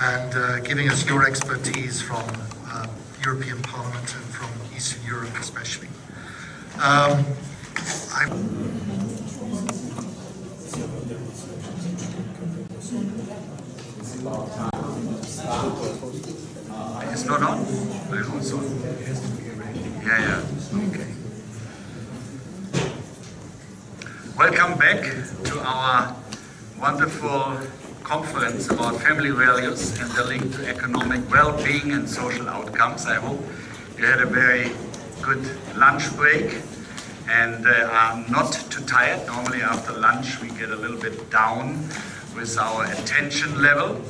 and giving us your expertise from European Parliament and from Eastern Europe especially. It's not on? I know it's on. Yeah. Okay. Welcome back to our wonderful conference about family values and the link to economic well-being and social outcomes. I hope you had a very good lunch break and are not too tired. Normally after lunch we get a little bit down with our attention level,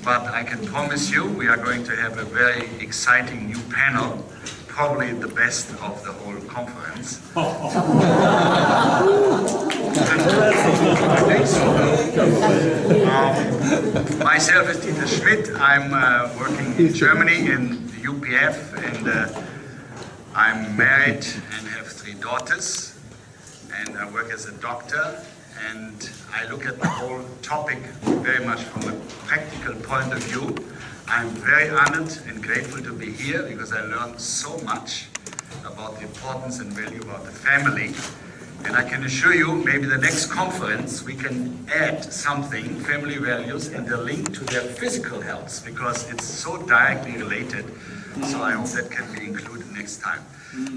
but I can promise you we are going to have a very exciting new panel, probably the best of the whole conference. I think so. Myself is Dieter Schmidt. I'm working in Germany in the UPF, and I'm married and have 3 daughters, and I work as a doctor, and I look at the whole topic very much from a practical point of view. I'm very honored and grateful to be here because I learned so much about the importance and value of the family. And I can assure you, maybe the next conference we can add something, family values, and the link to their physical health, because it's so directly related. So I hope that can be included next time.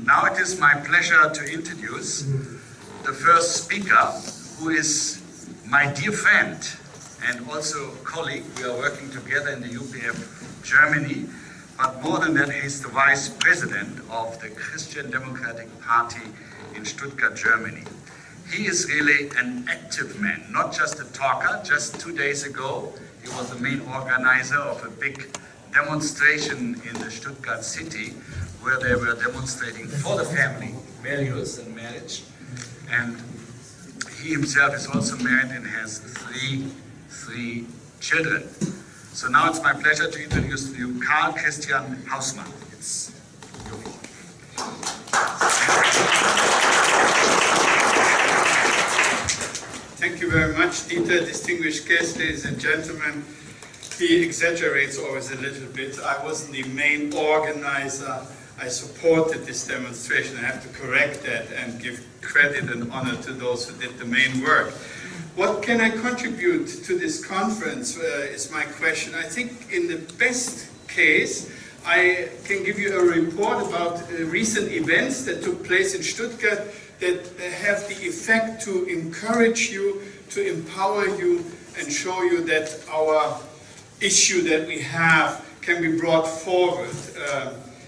Now it is my pleasure to introduce the first speaker, who is my dear friend and also colleague. We are working together in the UPF Germany, but more than that, he's the vice president of the Christian Democratic Party in Stuttgart, Germany. He is really an active man, not just a talker. Just 2 days ago, he was the main organizer of a big demonstration in the Stuttgart city, where they were demonstrating for the family values and marriage. And he himself is also married and has three children. So now it's my pleasure to introduce to you Karl-Christian Hausmann. It's your floor. Thank you very much, Dieter. Distinguished guests, ladies and gentlemen. He exaggerates always a little bit. I wasn't the main organizer. I supported this demonstration. I have to correct that and give credit and honor to those who did the main work. What can I contribute to this conference is my question. I think in the best case, I can give you a report about recent events that took place in Stuttgart that have the effect to encourage you, to empower you, and show you that our issue that we have can be brought forward,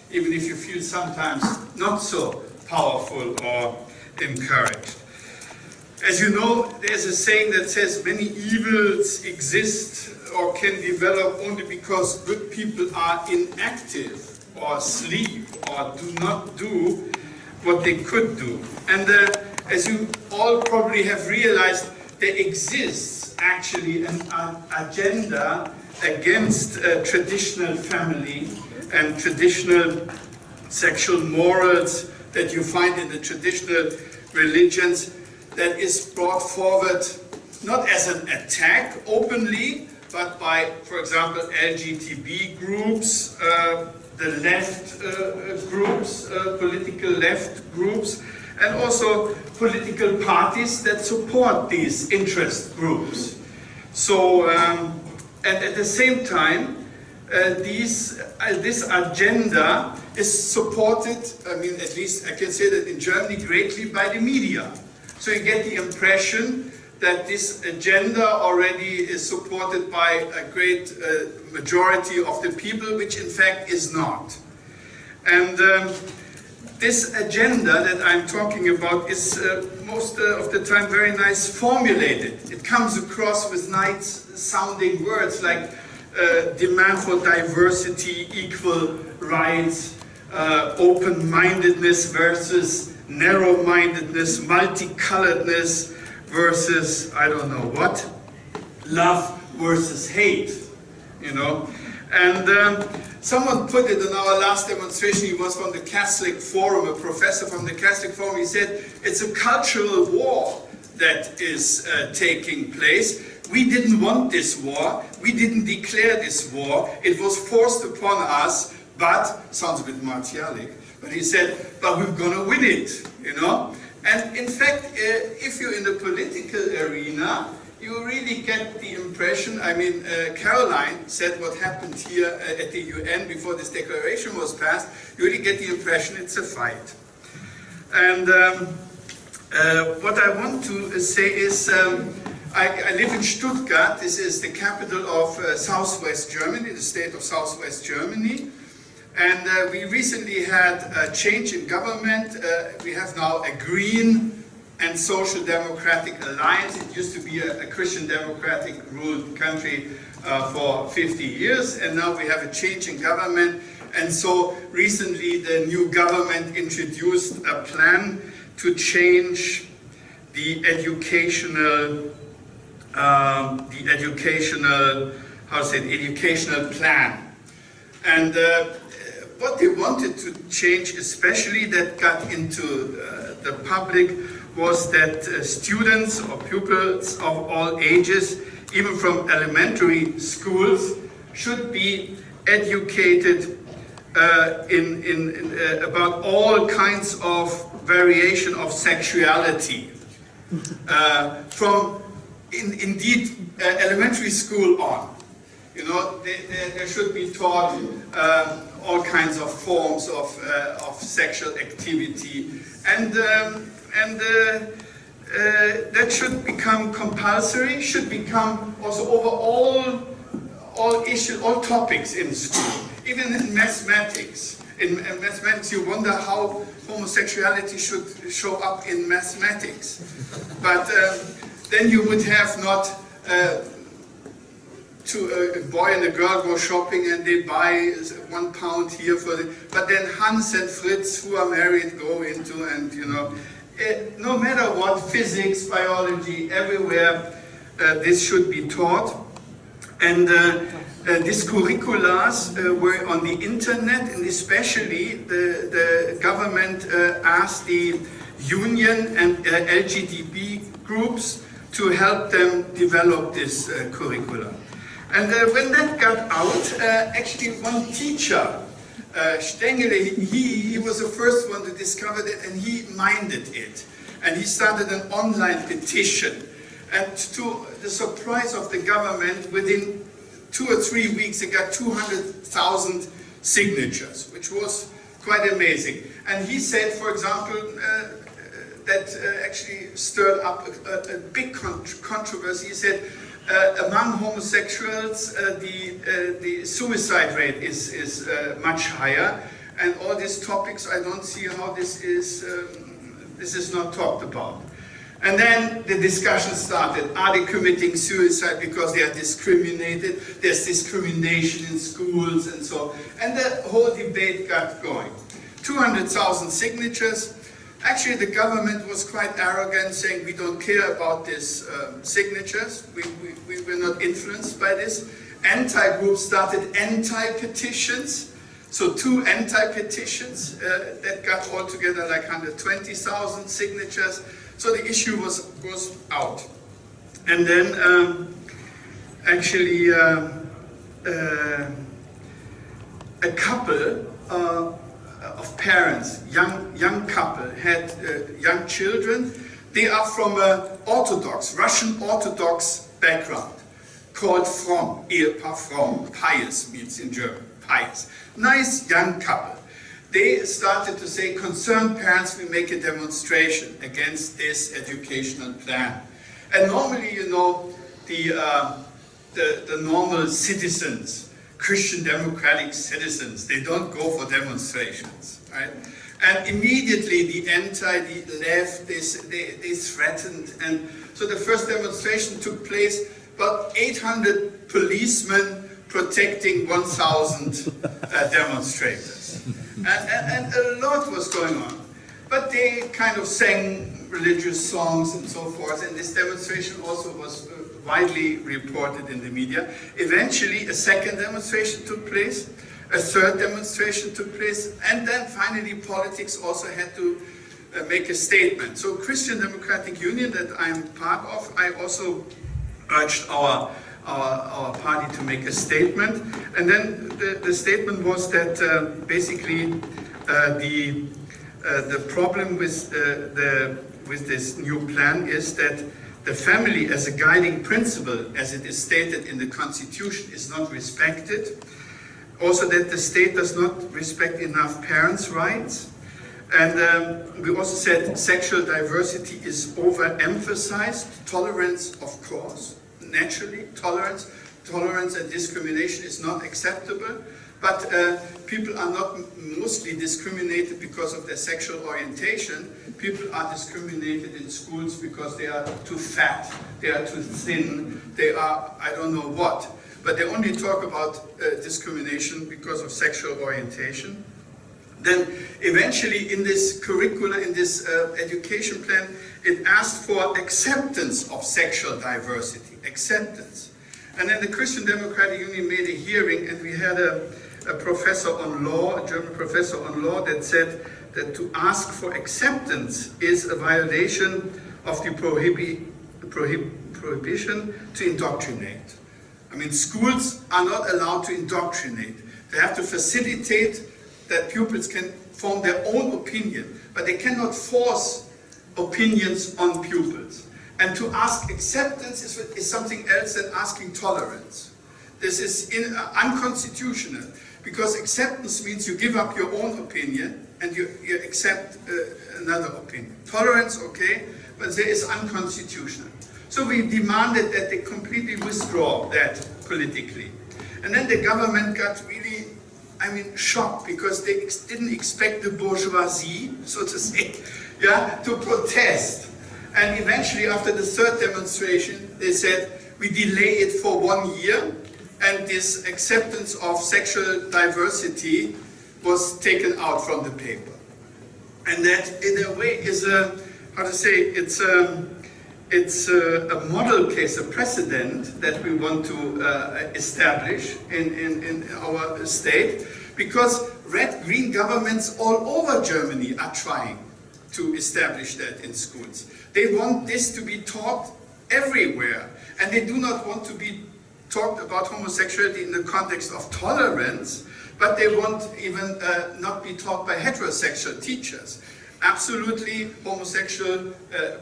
even if you feel sometimes not so powerful or encouraged. As you know, there's a saying that says many evils exist or can develop only because good people are inactive or sleep or do not do what they could do. And as you all probably have realized, there exists actually an agenda against traditional family and traditional sexual morals that you find in the traditional religions, that is brought forward not as an attack openly, but by, for example, LGBT groups, the left groups, political left groups, and also political parties that support these interest groups. So, and at the same time, this agenda is supported, I mean, at least I can say that in Germany, greatly by the media. So you get the impression that this agenda already is supported by a great majority of the people, which in fact is not. And this agenda that I'm talking about is most of the time very nice formulated. It comes across with nice sounding words like demand for diversity, equal rights, open-mindedness versus narrow-mindedness, multicoloredness versus I don't know what, love versus hate, you know. And someone put it in our last demonstration. He was from the Catholic Forum, a professor from the Catholic Forum. He said it's a cultural war that is taking place. We didn't want this war. We didn't declare this war. It was forced upon us, but, sounds a bit martialic, but he said, but we're going to win it, you know? And in fact, if you're in the political arena, you really get the impression, I mean, Caroline said what happened here at the UN before this declaration was passed, you really get the impression it's a fight. And what I want to say is, I live in Stuttgart. This is the capital of Southwest Germany, the state of Southwest Germany. And we recently had a change in government. We have now a green and social democratic alliance. It used to be a Christian democratic ruled country for 50 years, and now we have a change in government. And so recently the new government introduced a plan to change the educational plan. And what they wanted to change, especially that got into the public, was that students or pupils of all ages, even from elementary schools, should be educated about all kinds of variation of sexuality. From indeed elementary school on, you know, there should be taught all kinds of forms of sexual activity, and that should become compulsory, should become also over all issues, all topics in school, even in mathematics. In mathematics, you wonder how homosexuality should show up in mathematics. But then you would have not a boy and a girl go shopping and they buy £1 here for the, but then Hans and Fritz, who are married, go into, and you know, no matter what, physics, biology, everywhere, this should be taught. And these curriculars were on the internet, and especially the government asked the union and LGBT groups to help them develop this curriculum. And when that got out, actually one teacher, Stengele, he was the first one to discover it, and he minded it. And he started an online petition. And to the surprise of the government, within 2 or 3 weeks, it got 200,000 signatures, which was quite amazing. And he said, for example, that actually stirred up a big controversy. He said, among homosexuals, the suicide rate is much higher, and all these topics, I don't see how this is not talked about. And then the discussion started. Are they committing suicide because they are discriminated? There's discrimination in schools and so on. And the whole debate got going. 200,000 signatures. Actually, the government was quite arrogant, saying we don't care about these signatures. We were not influenced by this. Anti-groups started anti-petitions. So 2 anti-petitions that got altogether like 120,000 signatures. So the issue was out. And then actually a couple of parents, young couple, had young children. They are from an Orthodox, Russian Orthodox background, called fromm, Ehepaar fromm, pious means in German, pious. Nice young couple. They started to say, concerned parents, we make a demonstration against this educational plan. And normally, you know, the normal citizens, Christian democratic citizens, they don't go for demonstrations, right? And immediately the left, they threatened. And so the first demonstration took place, about 800 policemen protecting 1,000 demonstrators. And a lot was going on. But they kind of sang religious songs and so forth, and this demonstration also was widely reported in the media. Eventually, a second demonstration took place, a third demonstration took place, and then finally politics also had to make a statement. So Christian Democratic Union that I'm part of, I also urged our party to make a statement. And then the statement was that basically the problem with this new plan is that the family as a guiding principle, as it is stated in the Constitution, is not respected. Also that the state does not respect enough parents' rights. And we also said sexual diversity is overemphasized. Tolerance, of course, naturally, tolerance and discrimination is not acceptable. But people are not mostly discriminated because of their sexual orientation. People are discriminated in schools because they are too fat, they are too thin, they are I don't know what. But they only talk about discrimination because of sexual orientation. Then eventually in this curricula, in this education plan, it asked for acceptance of sexual diversity, acceptance. And then the Christian Democratic Union made a hearing, and we had a professor on law, a German professor on law, that said that to ask for acceptance is a violation of the prohibition to indoctrinate. I mean, schools are not allowed to indoctrinate. They have to facilitate that pupils can form their own opinion, but they cannot force opinions on pupils. And to ask acceptance is something else than asking tolerance. This is unconstitutional, because acceptance means you give up your own opinion and you accept another opinion. Tolerance, okay, but there is unconstitutional. So we demanded that they completely withdraw that politically. And then the government got really, I mean, shocked, because they didn't expect the bourgeoisie, so to say, yeah, to protest. And eventually, after the third demonstration, they said, we delay it for 1 year, and this acceptance of sexual diversity was taken out from the paper. And that, in a way, is a, how to say, it's a model case, a precedent that we want to establish in our state, because red-green governments all over Germany are trying to establish that in schools. They want this to be taught everywhere, and they do not want to be talked about homosexuality in the context of tolerance, but they want even not be taught by heterosexual teachers. Absolutely, homosexual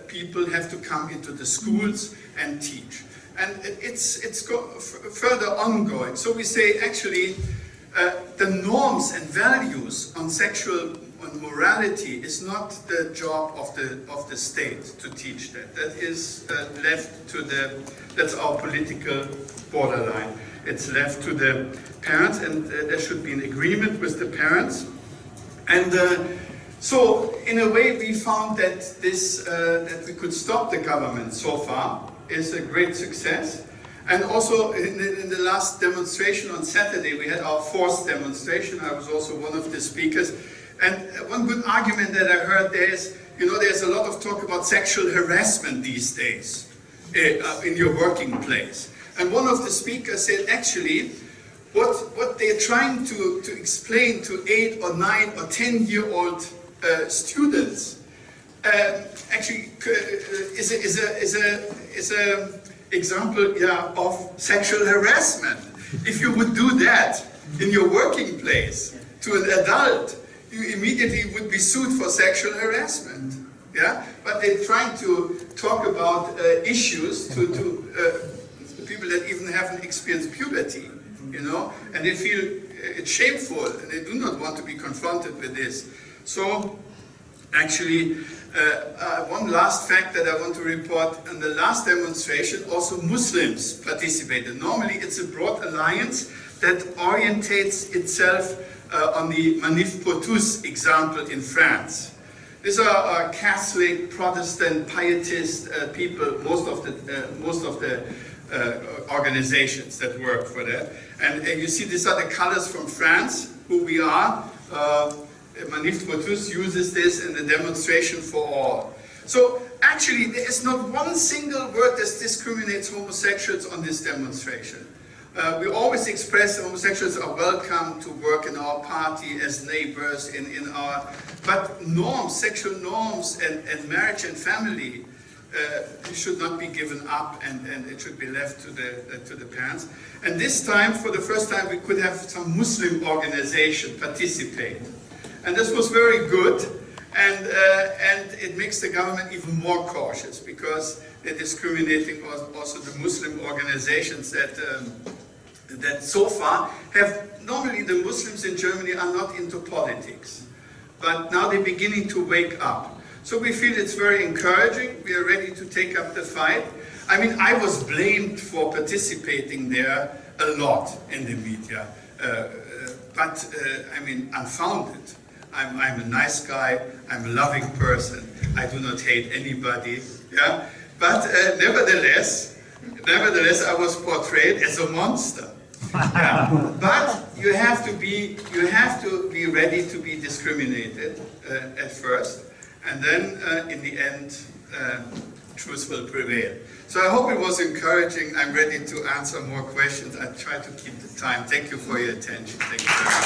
people have to come into the schools and teach. And it's further ongoing. So we say, actually, the norms and values on sexual morality is not the job of the state to teach that. That is left to that's our political borderline. It's left to the parents, and there should be an agreement with the parents. And so, in a way, we found that that we could stop the government so far is a great success. And also, in the last demonstration on Saturday, we had our 4th demonstration. I was also one of the speakers. And one good argument that I heard there is, you know, there's a lot of talk about sexual harassment these days in your working place. And one of the speakers said, actually, what they're trying to explain to 8 or 9 or 10-year-old students actually is a example, yeah, of sexual harassment. If you would do that in your working place to an adult, you immediately would be sued for sexual harassment. Yeah, but they're trying to talk about issues to people that even haven't experienced puberty, you know, and they feel it's shameful, and they do not want to be confronted with this. So, actually, one last fact that I want to report: in the last demonstration, also Muslims participated. Normally, it's a broad alliance that orientates itself on the Manif pour tous example in France. These are Catholic, Protestant, pietist people, most of the organizations that work for that. And you see, these are the colors from France, who we are. Manif pour tous uses this in the demonstration for all. So actually, there is not one single word that discriminates homosexuals on this demonstration. We always express homosexuals are welcome to work in our party as neighbors, but norms, sexual norms and marriage and family should not be given up, and it should be left to the parents. And this time, for the first time, we could have some Muslim organization participate. And this was very good, and it makes the government even more cautious, because they're discriminating also the Muslim organizations that so far have, normally the Muslims in Germany are not into politics, but now they're beginning to wake up. So we feel it's very encouraging. We are ready to take up the fight. I mean, I was blamed for participating there a lot in the media, but I mean, unfounded. I'm a nice guy, I'm a loving person, I do not hate anybody, yeah? But nevertheless, I was portrayed as a monster. Yeah. But you have to be ready to be discriminated at first, and then in the end, truth will prevail. So I hope it was encouraging. I'm ready to answer more questions. I try to keep the time. Thank you for your attention. Thank you very much.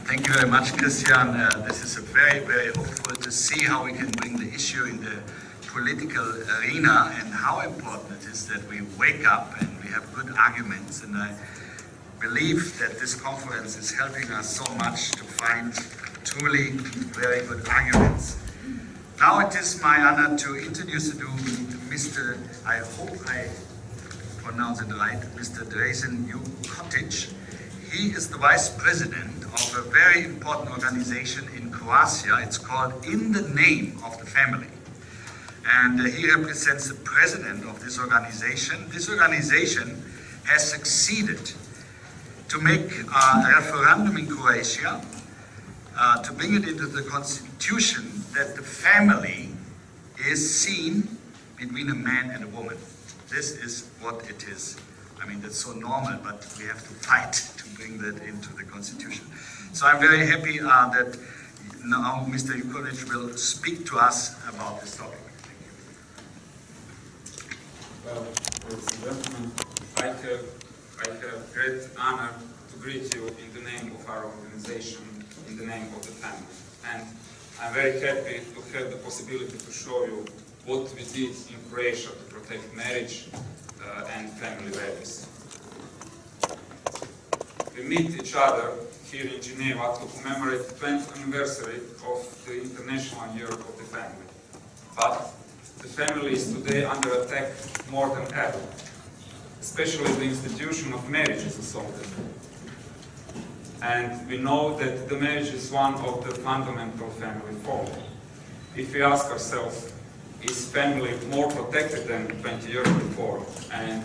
Thank you very much, Christian. This is very, very hopeful to see how we can bring the issue in the political arena, and how important it is that we wake up and we have good arguments. And I believe that this conference is helping us so much to find truly very good arguments. Now it is my honor to introduce you to Mr. I hope I pronounce it right, Mr. Drazen Vukotic. He is the vice president of a very important organization in Croatia. It's called In the Name of the Family. And he represents the president of this organization. This organization has succeeded to make a referendum in Croatia to bring it into the constitution that the family is seen between a man and a woman. This is what it is. I mean, that's so normal, but we have to fight to bring that into the constitution. So I'm very happy that now Mr. Vukotic will speak to us about this topic. Well, ladies and gentlemen, I have great honor to greet you in the name of our organization, in the name of the family. And I'm very happy to have the possibility to show you what we did in Croatia to protect marriage and family values. We meet each other here in Geneva to commemorate the 20th anniversary of the International Year of the Family. But the family is today under attack more than ever. Especially the institution of marriage is assaulted. And we know that the marriage is one of the fundamental family forms. If we ask ourselves, is family more protected than 20 years before? And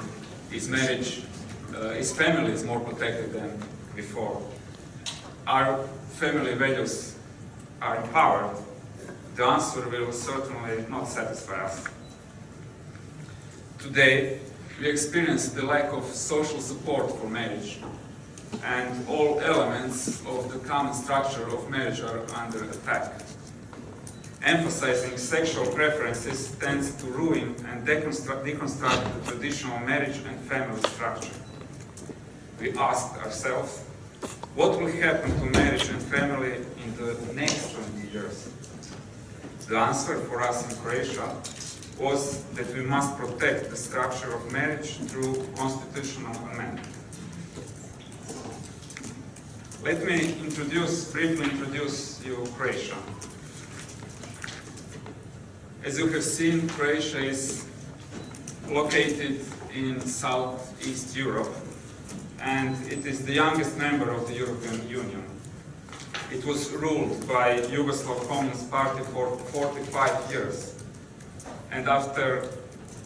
is family more protected than before? Our family values are empowered? The answer will certainly not satisfy us. Today, we experience the lack of social support for marriage, and all elements of the common structure of marriage are under attack. Emphasizing sexual preferences tends to ruin and deconstruct the traditional marriage and family structure. We asked ourselves, what will happen to marriage and family in the next 20 years? The answer for us in Croatia was that we must protect the structure of marriage through constitutional amendment. Let me briefly introduce you Croatia. As you have seen, Croatia is located in Southeast Europe, and it is the youngest member of the European Union. It was ruled by Yugoslav Communist Party for 45 years, and after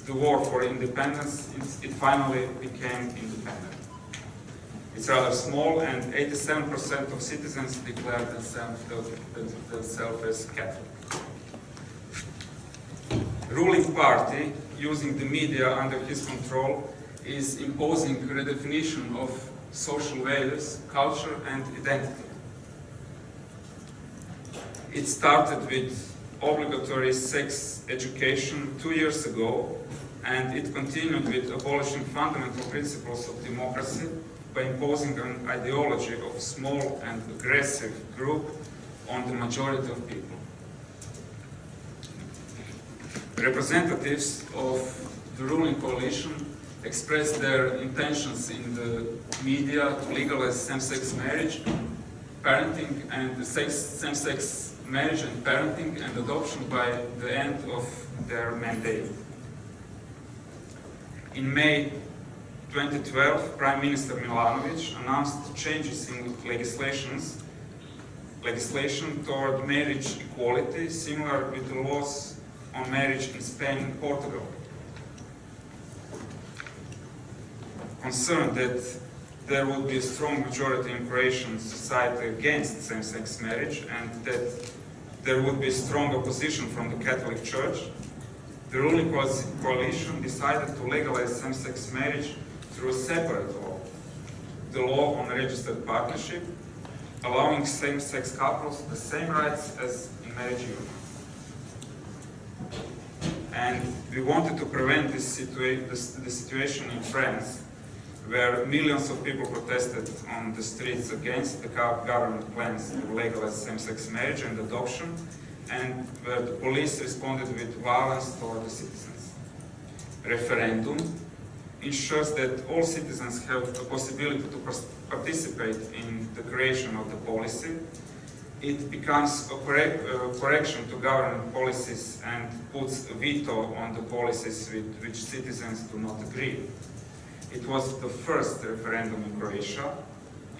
the war for independence, it finally became independent. It's rather small, and 87% of citizens declare themselves as Catholic. Ruling party, using the media under his control, is imposing a redefinition of social values, culture and identity. It started with obligatory sex education 2 years ago, and it continued with abolishing fundamental principles of democracy by imposing an ideology of a small and aggressive group on the majority of people. Representatives of the ruling coalition expressed their intentions in the media to legalize same-sex marriage, parenting, and same-sex marriage and parenting and adoption by the end of their mandate. In May 2012, Prime Minister Milanovic announced changes in legislation toward marriage equality, similar with the laws on marriage in Spain and Portugal. Concerned that there would be a strong majority in Croatian society against same-sex marriage and that there would be strong opposition from the Catholic Church, the ruling coalition decided to legalize same-sex marriage through a separate law, the law on registered partnership, allowing same-sex couples the same rights as in marriage union. And we wanted to prevent the situation in France, where millions of people protested on the streets against the government plans to legalize same-sex marriage and adoption, and where the police responded with violence toward the citizens. Referendum ensures that all citizens have the possibility to participate in the creation of the policy. It becomes a correction to government policies and puts a veto on the policies with which citizens do not agree. It was the first referendum in Croatia,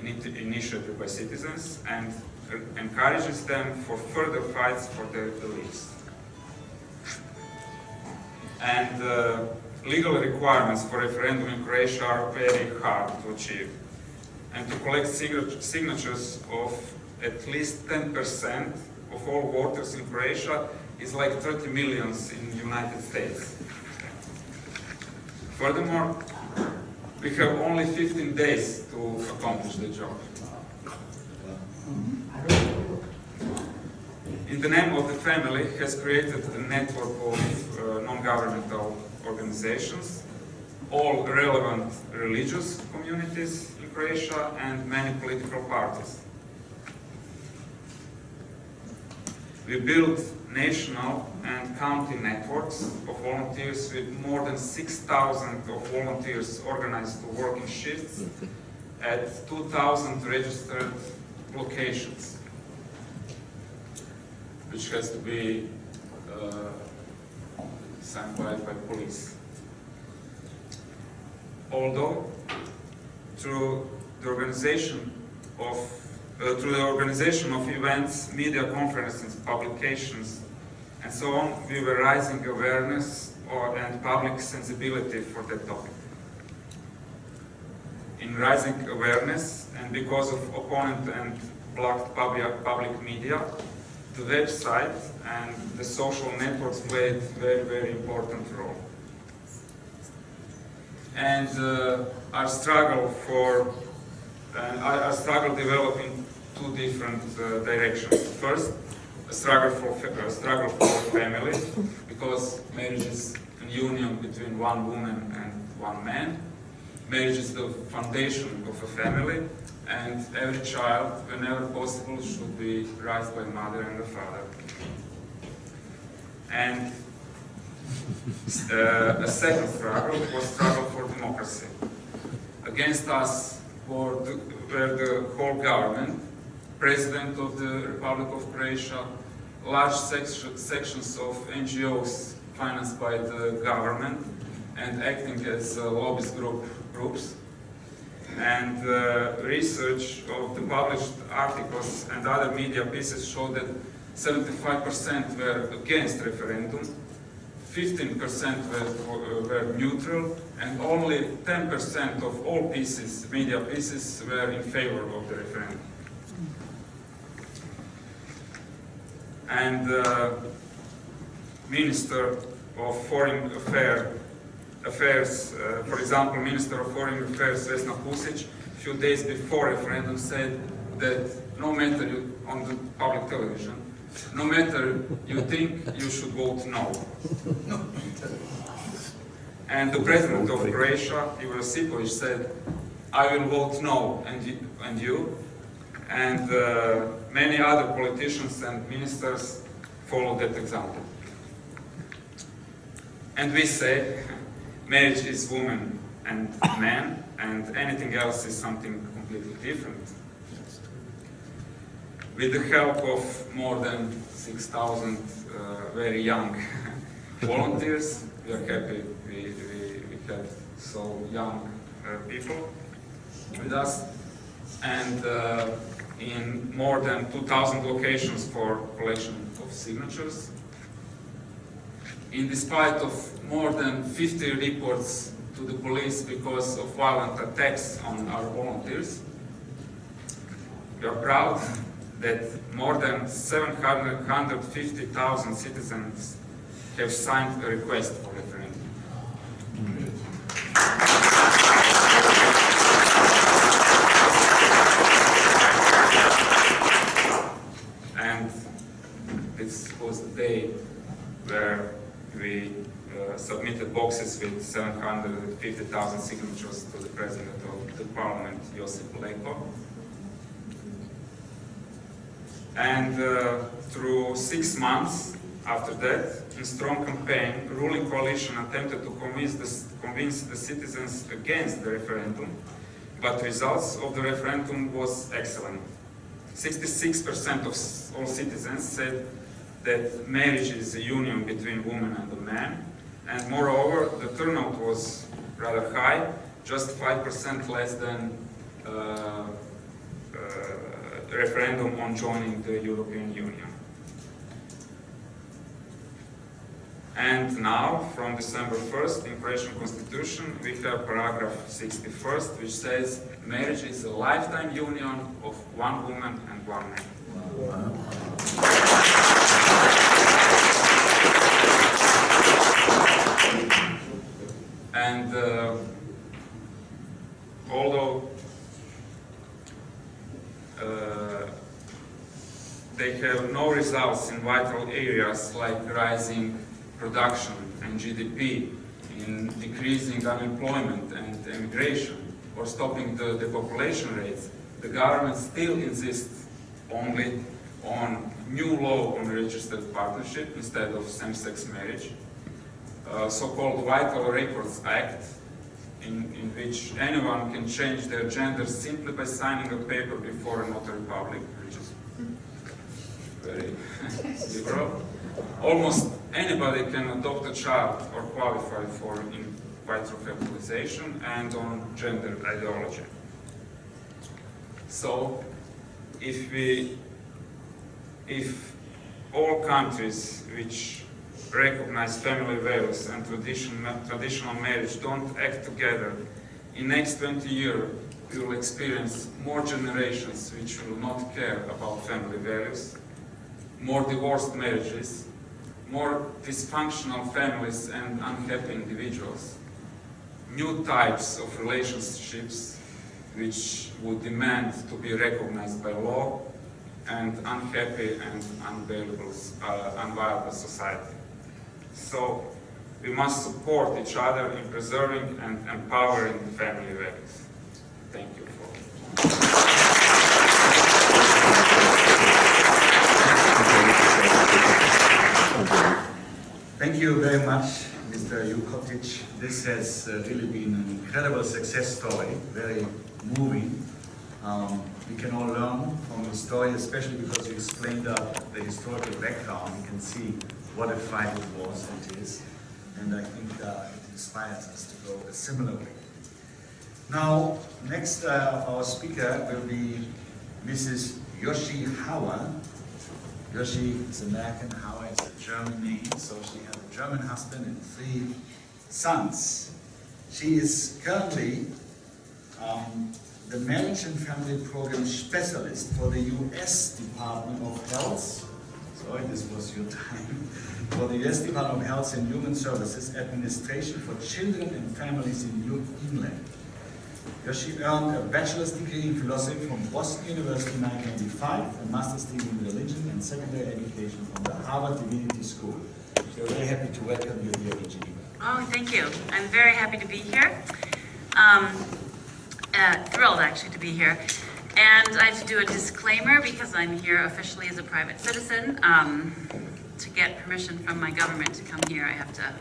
initiated by citizens, and encourages them for further fights for their beliefs. And legal requirements for referendum in Croatia are very hard to achieve. And to collect signatures of at least 10% of all voters in Croatia is like 30 million in the United States. Furthermore, we have only 15 days to accomplish the job. In the Name of the Family has created a network of non-governmental organizations, all relevant religious communities in Croatia, and many political parties. We built national and county networks of volunteers with more than 6,000 of volunteers organized to work in shifts at 2,000 registered locations, which has to be signed by police. Although through the organization of events, media conferences, publications, and so on, we were raising awareness and public sensibility for that topic. In raising awareness, and because of opponent and blocked public media, the website and the social networks played a very, very important role. And our struggle developed in two different directions. First, a struggle for family, because marriage is a union between one woman and one man. Marriage is the foundation of a family, and every child, whenever possible, should be raised by a mother and a father. And a second struggle was struggle for democracy. Against us were the whole government, President of the Republic of Croatia, large sections of NGOs financed by the government and acting as lobbyist groups, and research of the published articles and other media pieces showed that 75% were against referendum, 15% were neutral, and only 10% of all media pieces, were in favor of the referendum. And Minister of Foreign Affairs, for example, Minister of Foreign Affairs Vesna Pusic, a few days before referendum said that no matter on the public television, no matter you think you should vote no. And the president of Croatia, Ivo Josipovic, said, I will vote no, and you. And many other politicians and ministers followed that example. And we say, marriage is woman and man, and anything else is something completely different. With the help of more than 6,000 very young volunteers, we are happy we had so young people with us, and in more than 2,000 locations for collection of signatures. In despite of more than 50 reports to the police because of violent attacks on our volunteers, we are proud that more than 750,000 citizens have signed a request for referendum. And this was the day where we submitted boxes with 750,000 signatures to the President of the Parliament, Josip Leko. And through 6 months after that, in strong campaign, ruling coalition attempted to convince the citizens against the referendum, but results of the referendum was excellent. 66% of all citizens said that marriage is a union between woman and a man, and moreover, the turnout was rather high, just 5% less than referendum on joining the European Union. And now, from December 1st, in Croatian Constitution, we have paragraph 61st, which says marriage is a lifetime union of one woman and one man. Wow. And although they have no results in vital areas like rising production and GDP, in decreasing unemployment and immigration, or stopping the depopulation rates, the government still insists only on new law on registered partnership instead of same-sex marriage, so-called Vital Records Act, in which anyone can change their gender simply by signing a paper before a notary public, which is very liberal. Almost anybody can adopt a child or qualify for in vitro fertilization, and on gender ideology. So, if all countries which recognize family values and traditional marriage don't act together, in next 20 years we will experience more generations which will not care about family values, more divorced marriages, more dysfunctional families and unhappy individuals, new types of relationships which would demand to be recognized by law, and unhappy and unviable society. So we must support each other in preserving and empowering family values. Thank you for Thank you very much, Mr. Vukotic. This has really been an incredible success story, very moving. We can all learn from the story, especially because you explained the historical background. We can see what a fight it was and is. And I think it inspires us to go a similar way. Now, next our speaker will be Mrs. Josie Hauer. Josie is American, Hauer is a German name, so she has a German husband and 3 sons. She is currently the Marriage and Family Program Specialist for the US Department of Health. Sorry, this was your time. For the US Department of Health and Human Services Administration for Children and Families in England. Josie earned a bachelor's degree in philosophy from Boston University in 1995, a master's degree in religion and secondary education from the Harvard Divinity School. So we're very happy to welcome you here in Geneva. Oh, thank you. I'm very happy to be here. Thrilled, actually, to be here. And I have to do a disclaimer because I'm here officially as a private citizen. To get permission from my government to come here, I have to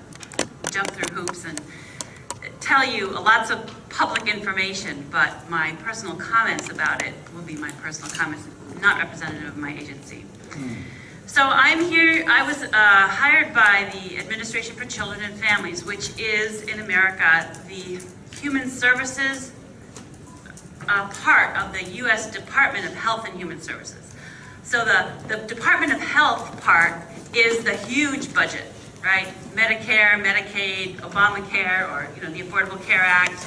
jump through hoops and tell you lots of public information, but my personal comments about it will be my personal comments, not representative of my agency. So I'm here, I was hired by the Administration for Children and Families, which is in America the human services part of the U.S. Department of Health and Human Services. So the Department of Health part is the huge budget, right? Medicare, Medicaid, Obamacare, or the Affordable Care Act,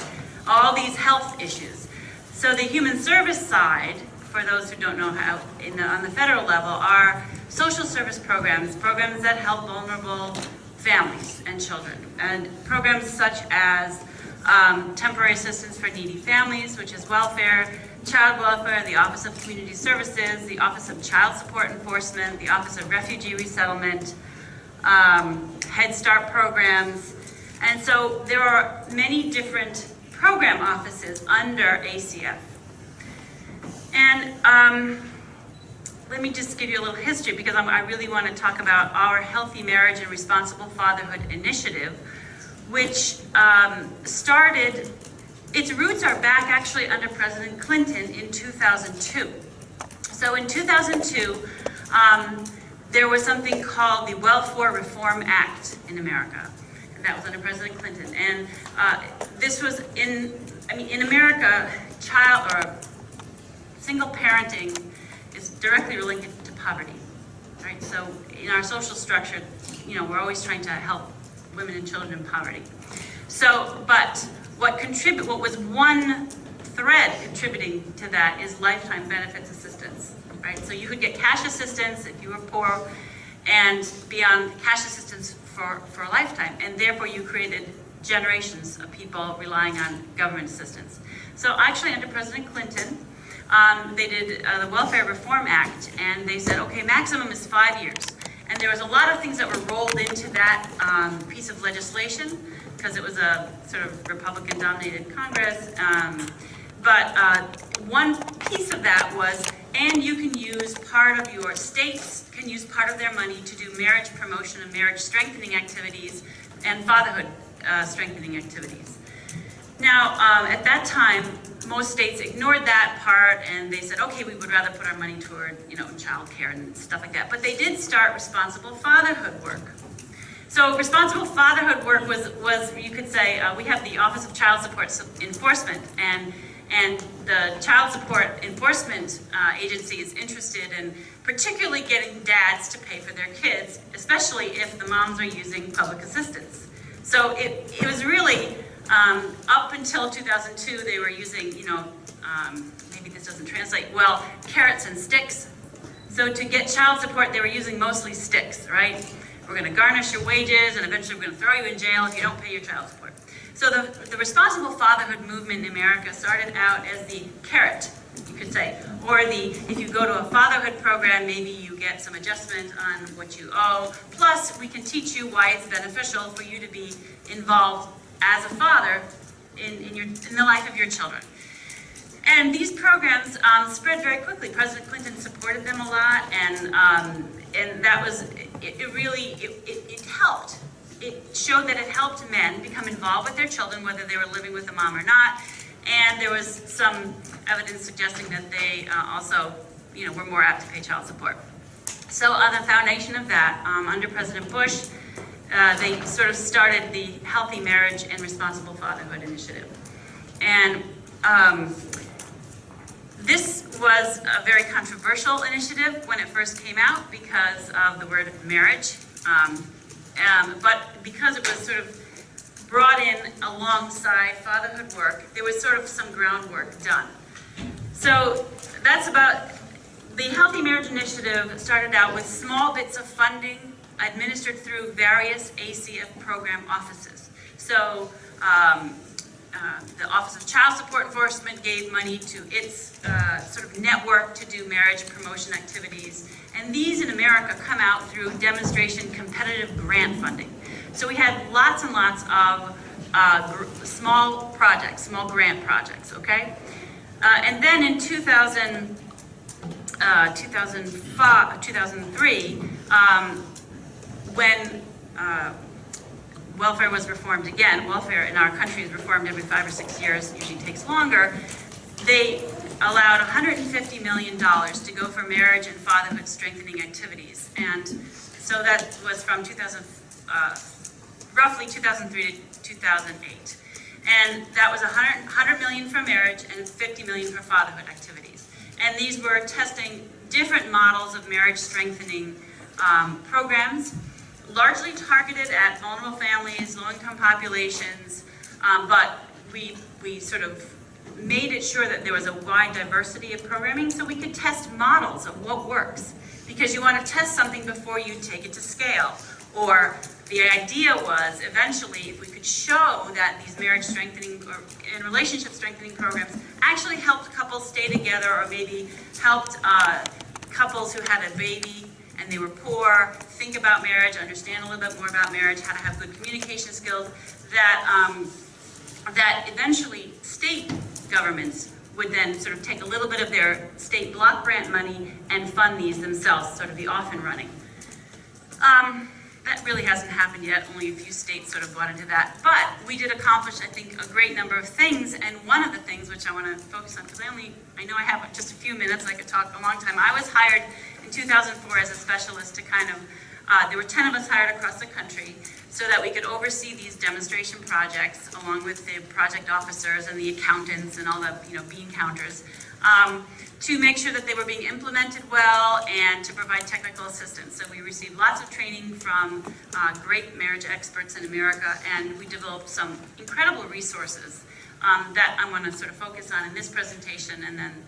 all these health issues. So the human service side, for those who don't know how, on the federal level, are social service programs, programs that help vulnerable families and children, and programs such as temporary assistance for needy families, which is welfare, child welfare, the Office of Community Services, the Office of Child Support Enforcement, the Office of Refugee Resettlement, Head Start programs. And so there are many different program offices under ACF. And let me just give you a little history because I really want to talk about our Healthy Marriage and Responsible Fatherhood initiative, which started, its roots are back actually under President Clinton in 2002. So in 2002, there was something called the Welfare Reform Act in America. And that was under President Clinton. And this was in America, single parenting is directly related to poverty, right? So in our social structure, we're always trying to help women and children in poverty. So, but what was one thread contributing to that is lifetime benefits assistance, right? So you could get cash assistance if you were poor, and beyond cash assistance for a lifetime, and therefore you created generations of people relying on government assistance. So actually under President Clinton, they did the Welfare Reform Act, and they said, okay, maximum is 5 years. And there was a lot of things that were rolled into that piece of legislation because it was a sort of Republican-dominated Congress. But one piece of that was, and you can use part of your states can use part of their money to do marriage promotion and marriage strengthening activities and fatherhood strengthening activities. Now, at that time, most states ignored that part and they said, okay, we would rather put our money toward, child care and stuff like that. But they did start responsible fatherhood work. So responsible fatherhood work was you could say, we have the Office of Child Support Enforcement, and the Child Support Enforcement Agency is interested in particularly getting dads to pay for their kids, especially if the moms are using public assistance. So it was really, up until 2002, they were using, maybe this doesn't translate well, carrots and sticks. So to get child support, they were using mostly sticks, right? We're going to garnish your wages, and eventually we're going to throw you in jail if you don't pay your child support. So the responsible fatherhood movement in America started out as the carrot, you could say, or if you go to a fatherhood program, maybe you get some adjustment on what you owe. Plus, we can teach you why it's beneficial for you to be involved as a father in the life of your children. And these programs spread very quickly. President Clinton supported them a lot, and that was, it helped. It showed that it helped men become involved with their children, whether they were living with a mom or not. And there was some evidence suggesting that they also, were more apt to pay child support. So on the foundation of that, under President Bush, they sort of started the Healthy Marriage and Responsible Fatherhood Initiative. And this was a very controversial initiative when it first came out because of the word marriage. But because it was sort of brought in alongside fatherhood work, there was sort of some groundwork done. So that's about, the Healthy Marriage Initiative started out with small bits of funding administered through various ACF program offices. So the Office of Child Support Enforcement gave money to its sort of network to do marriage promotion activities. And these in America come out through demonstration competitive grant funding. So we had lots and lots of small projects, small grant projects, okay? And then in 2003, when welfare was reformed again, welfare in our country is reformed every 5 or 6 years, usually takes longer, they allowed $150 million to go for marriage and fatherhood strengthening activities. And so that was from roughly 2003 to 2008. And that was $100 million for marriage and $50 million for fatherhood activities. And these were testing different models of marriage strengthening programs, largely targeted at vulnerable families, low-income populations, but we sort of made it sure that there was a wide diversity of programming so we could test models of what works. Because you want to test something before you take it to scale. Or the idea was, eventually, if we could show that these marriage strengthening and relationship strengthening programs actually helped couples stay together, or maybe helped couples who had a baby and they were poor think about marriage, understand a little bit more about marriage, how to have good communication skills, that that eventually state governments would then sort of take a little bit of their state block grant money and fund these themselves, sort of the off and running. That really hasn't happened yet. Only a few states sort of bought into that. But we did accomplish, I think, a great number of things. And one of the things which I want to focus on, because I know I have just a few minutes, I could talk a long time. I was hired in 2004 as a specialist to kind of, there were 10 of us hired across the country so that we could oversee these demonstration projects along with the project officers and the accountants and all the bean counters, to make sure that they were being implemented well and to provide technical assistance. So we received lots of training from great marriage experts in America, and we developed some incredible resources that I want to sort of focus on in this presentation, and then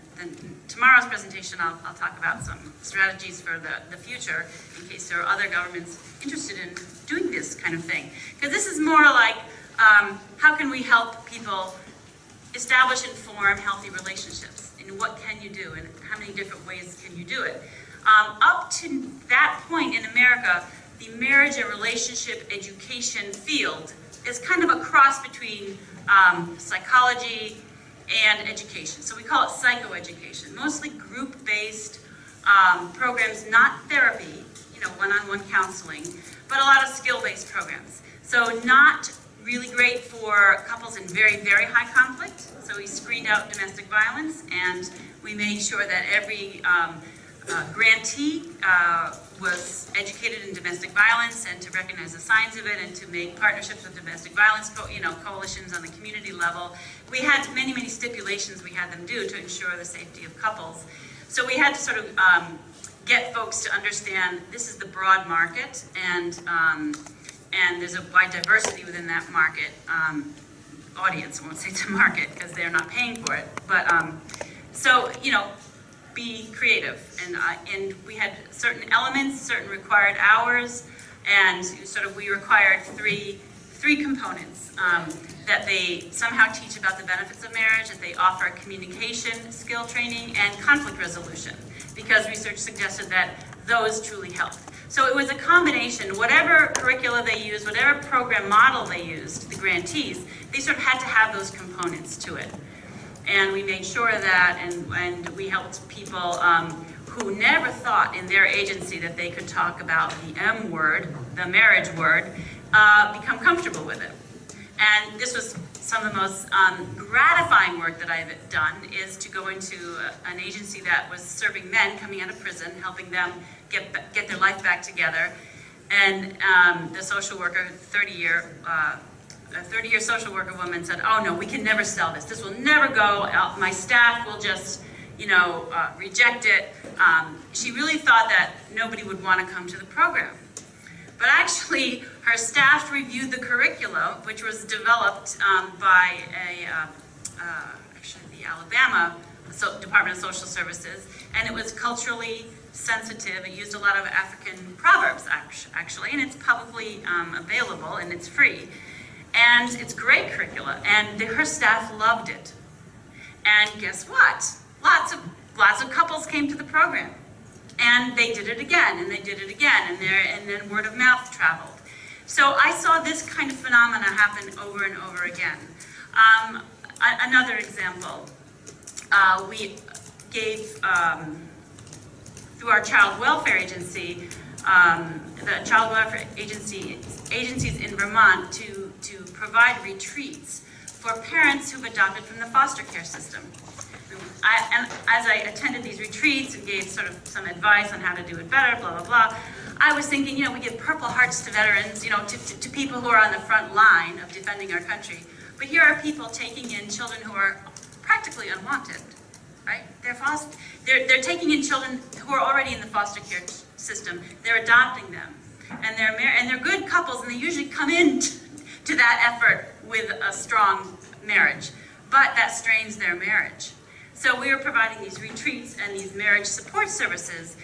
tomorrow's presentation I'll talk about some strategies for the future in case there are other governments interested in doing this kind of thing. Because this is more like how can we help people establish and form healthy relationships? And what can you do, and how many different ways can you do it? Up to that point in America, the marriage and relationship education field is kind of a cross between psychology and education. So we call it psychoeducation, mostly group-based programs, not therapy, one-on-one counseling, but a lot of skill-based programs. So not really great for couples in very, very high conflict. So we screened out domestic violence, and we made sure that every grantee was educated in domestic violence and to recognize the signs of it and to make partnerships with domestic violence coalitions on the community level. We had many, many stipulations we had them do to ensure the safety of couples. So we had to sort of get folks to understand this is the broad market, and there's a wide diversity within that market audience. I won't say to market because they're not paying for it, but so be creative, and we had certain elements, certain required hours, and sort of we required three components that they somehow teach about the benefits of marriage, that they offer communication skill training and conflict resolution, because research suggested that those truly helped. So it was a combination, whatever curricula they used, whatever program model they used, the grantees, they sort of had to have those components to it. And we made sure that, and we helped people who never thought in their agency that they could talk about the M word, the marriage word, become comfortable with it. And this was some of the most gratifying work that I've done, is to go into an agency that was serving men coming out of prison, helping them get their life back together. And the social worker, 30-year social worker woman said, "Oh no, we can never sell this. This will never go out. My staff will just, reject it." She really thought that nobody would want to come to the program. But actually, her staff reviewed the curricula, which was developed by actually the Alabama Department of Social Services, and it was culturally sensitive. It used a lot of African proverbs, actually, and it's publicly available, and it's free. And it's great curricula, and her staff loved it. And guess what? Lots of couples came to the program. And they did it again, and they did it again, and then word of mouth traveled. So I saw this kind of phenomena happen over and over again. Another example, we gave, through our child welfare agency, the child welfare agencies in Vermont to provide retreats for parents who've adopted from the foster care system. And as I attended these retreats and gave sort of some advice on how to do it better, blah, blah, blah, I was thinking, we give Purple Hearts to veterans, to people who are on the front line of defending our country. But here are people taking in children who are practically unwanted, right? They're taking in children who are already in the foster care system. They're adopting them. And they're good couples, and they usually come in to that effort with a strong marriage. But that strains their marriage. So we were providing these retreats and these marriage support services,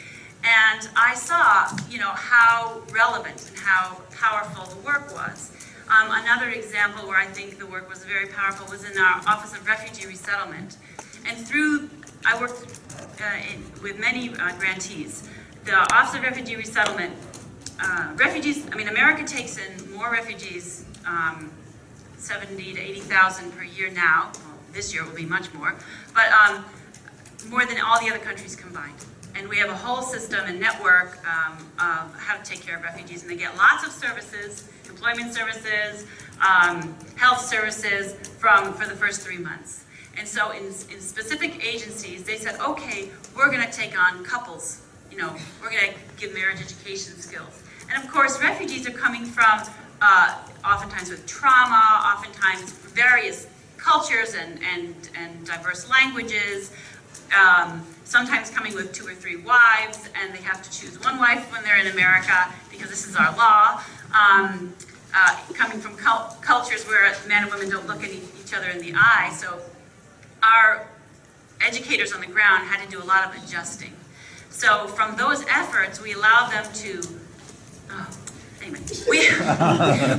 and I saw, how relevant and how powerful the work was. Another example where I think the work was very powerful was in our Office of Refugee Resettlement. And I worked with many grantees. The Office of Refugee Resettlement, America takes in more refugees, 70 to 80,000 per year now. Well, this year will be much more, but more than all the other countries combined. And we have a whole system and network of how to take care of refugees, and they get lots of services, employment services, health services for the first 3 months. And so in specific agencies, they said, okay, we're going to take on couples. We're going to give marriage education skills. And of course, refugees are coming from, oftentimes with trauma, oftentimes various cultures and diverse languages, sometimes coming with 2 or 3 wives, and they have to choose one wife when they're in America because this is our law. Coming from cultures where men and women don't look at each other in the eye. So our educators on the ground had to do a lot of adjusting. So from those efforts, we allowed them to,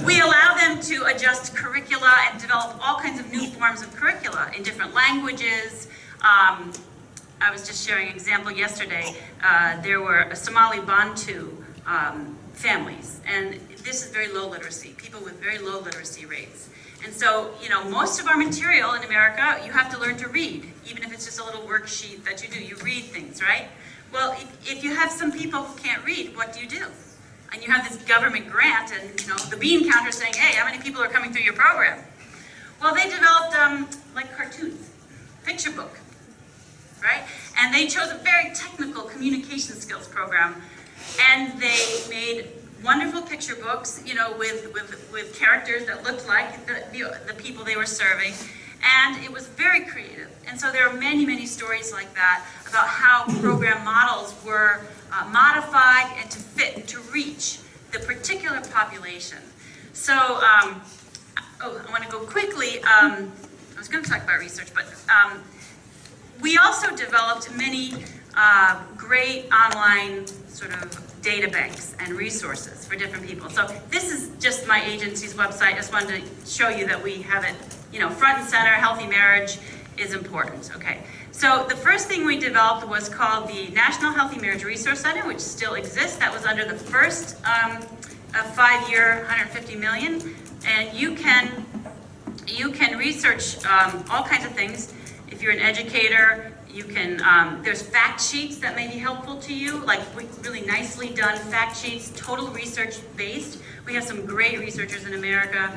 we allow them to adjust curricula and develop all kinds of new forms of curricula in different languages. I was just sharing an example yesterday. There were Somali Bantu families, and this is very low literacy, people with very low literacy rates. And so, most of our material in America, you have to learn to read, even if it's just a little worksheet that you do. You read things, right? Well, if you have some people who can't read, what do? And you have this government grant and, the bean counter saying, hey, how many people are coming through your program? Well, they developed, like cartoons, picture book, right? And they chose a very technical communication skills program, and they made wonderful picture books, with characters that looked like the people they were serving, and it was very creative. And so there are many, many stories like that about how program models were modified and to fit and to reach the particular population. So, I want to go quickly. I was going to talk about research, but we also developed many great online sort of data banks and resources for different people. So this is just my agency's website. I just wanted to show you that we have it, front and center. Healthy marriage is important. Okay. So the first thing we developed was called the National Healthy Marriage Resource Center, which still exists. That was under the first 5-year, $150 million, and you can research all kinds of things. If you're an educator, you can, there's fact sheets that may be helpful to you, like really nicely done fact sheets, total research based. We have some great researchers in America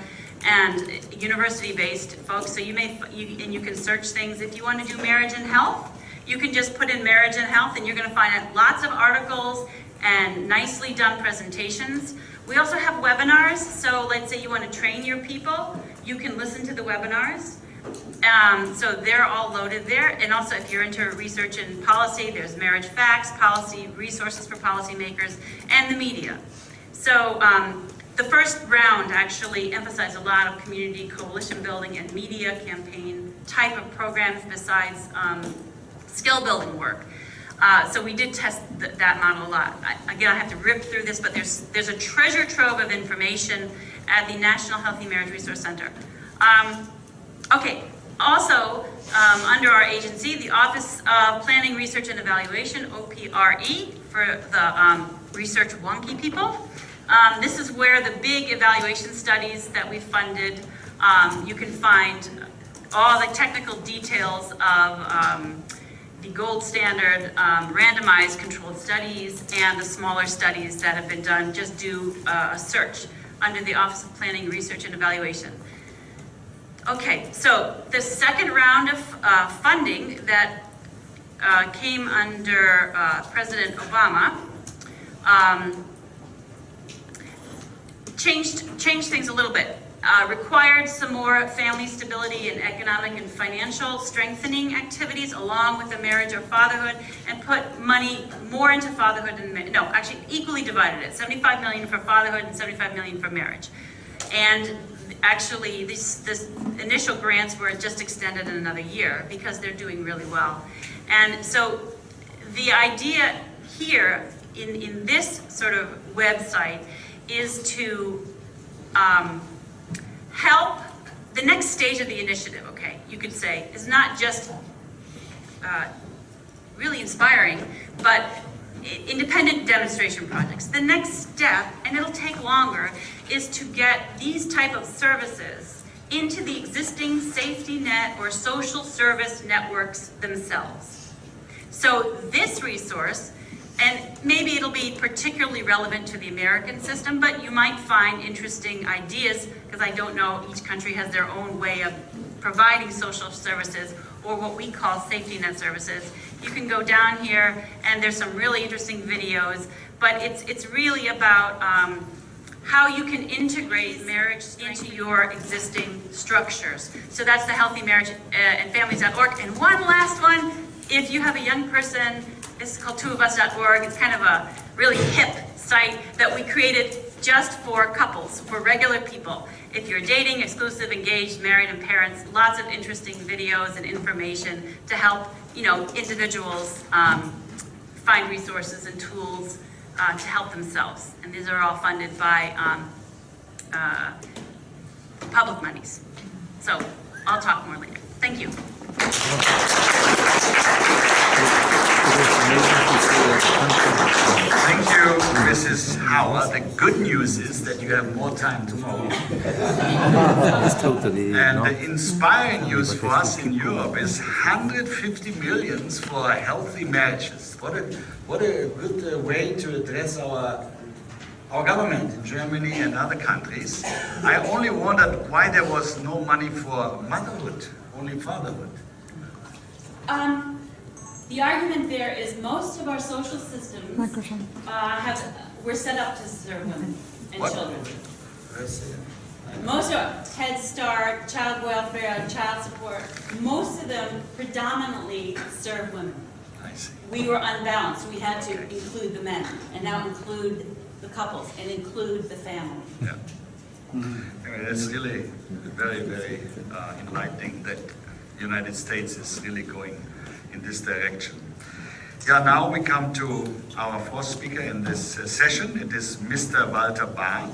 and university-based folks, so you can search things. If you want to do marriage and health, you can just put in marriage and health, and you're going to find lots of articles and nicely done presentations. We also have webinars, so let's say you want to train your people, you can listen to the webinars. So they're all loaded there, and also if you're into research and policy, there's marriage facts, policy resources for policymakers, and the media. So the first round actually emphasized a lot of community coalition building and media campaign type of programs besides skill building work. So we did test that model a lot. Again, I have to rip through this, but there's a treasure trove of information at the National Healthy Marriage Resource Center. Okay, also under our agency, the Office of Planning, Research and Evaluation, OPRE, for the research wonky people. This is where the big evaluation studies that we funded, you can find all the technical details of the gold standard randomized controlled studies and the smaller studies that have been done. Just do a search under the Office of Planning, Research and Evaluation. Okay, so the second round of funding that came under President Obama changed things a little bit. Required some more family stability and economic and financial strengthening activities along with the marriage or fatherhood, and put money more into fatherhood and no, actually equally divided it. 75 million for fatherhood and 75 million for marriage. And actually this initial grants were just extended in another year because they're doing really well. And so the idea here in this sort of website is to help the next stage of the initiative, okay, you could say, is not just really inspiring, but independent demonstration projects. The next step, and it'll take longer, is to get these type of services into the existing safety net or social service networks themselves. So this resource, and maybe it'll be particularly relevant to the American system, but you might find interesting ideas, because I don't know, each country has their own way of providing social services, or what we call safety net services. You can go down here, and there's some really interesting videos, but it's really about how you can integrate marriage into your existing structures. So that's the Healthy Marriage and Families.org. And one last one, if you have a young person, this is called twoofus.org. It's kind of a really hip site that we created just for couples, for regular people. If you're dating, exclusive, engaged, married, and parents, lots of interesting videos and information to help, you know, individuals find resources and tools to help themselves. And these are all funded by public monies. So I'll talk more later. Thank you. Thank you, Mrs. Hauer. The good news is that you have more time tomorrow. And the inspiring news for us in Europe is 150 million for healthy marriages. What a good way to address our government in Germany and other countries. I only wondered why there was no money for motherhood, only fatherhood. The argument there is most of our social systems were set up to serve women and children. Most of Head Start, child welfare, child support, most of them predominantly serve women. I see. We were unbalanced, so we had to include the men, and now include the couples, and include the family. Yeah. Anyway, that's really very, very enlightening that the United States is really going in this direction. Yeah, now we come to our fourth speaker in this session. It is Mr. Walter Baar.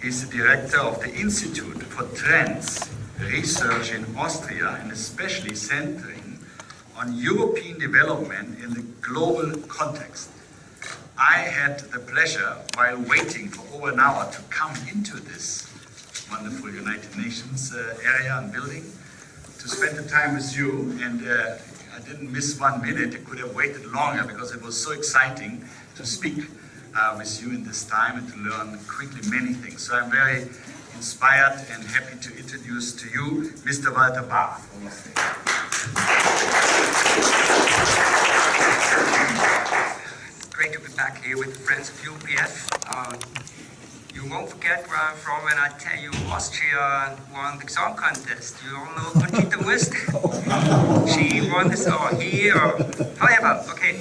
He's the director of the Institute for Trends Research in Austria, and especially centering on European development in the global context. I had the pleasure, while waiting for over an hour to come into this wonderful United Nations area and building, to spend the time with you, and I didn't miss 1 minute. I could have waited longer because it was so exciting to speak with you in this time and to learn quickly many things. So I'm very inspired and happy to introduce to you Mr. Walter Baar. Great to be back here with the friends of UPF. You won't forget where I'm from when I tell you Austria won the song contest. You all know Conchita Wurst. She won this, or he, or however. Okay,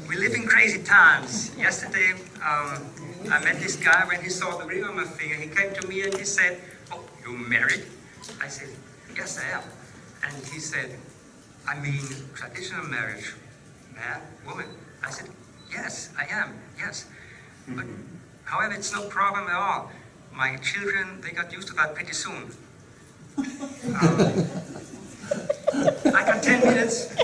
we live in crazy times. Yesterday, I met this guy. When he saw the ring on my finger, he came to me and he said, "Oh, you're married?" I said, "Yes, I am." And he said, "I mean traditional marriage." man, woman? I said, yes, I am, yes. But, however, it's no problem at all. My children, they got used to that pretty soon. I got 10 minutes, and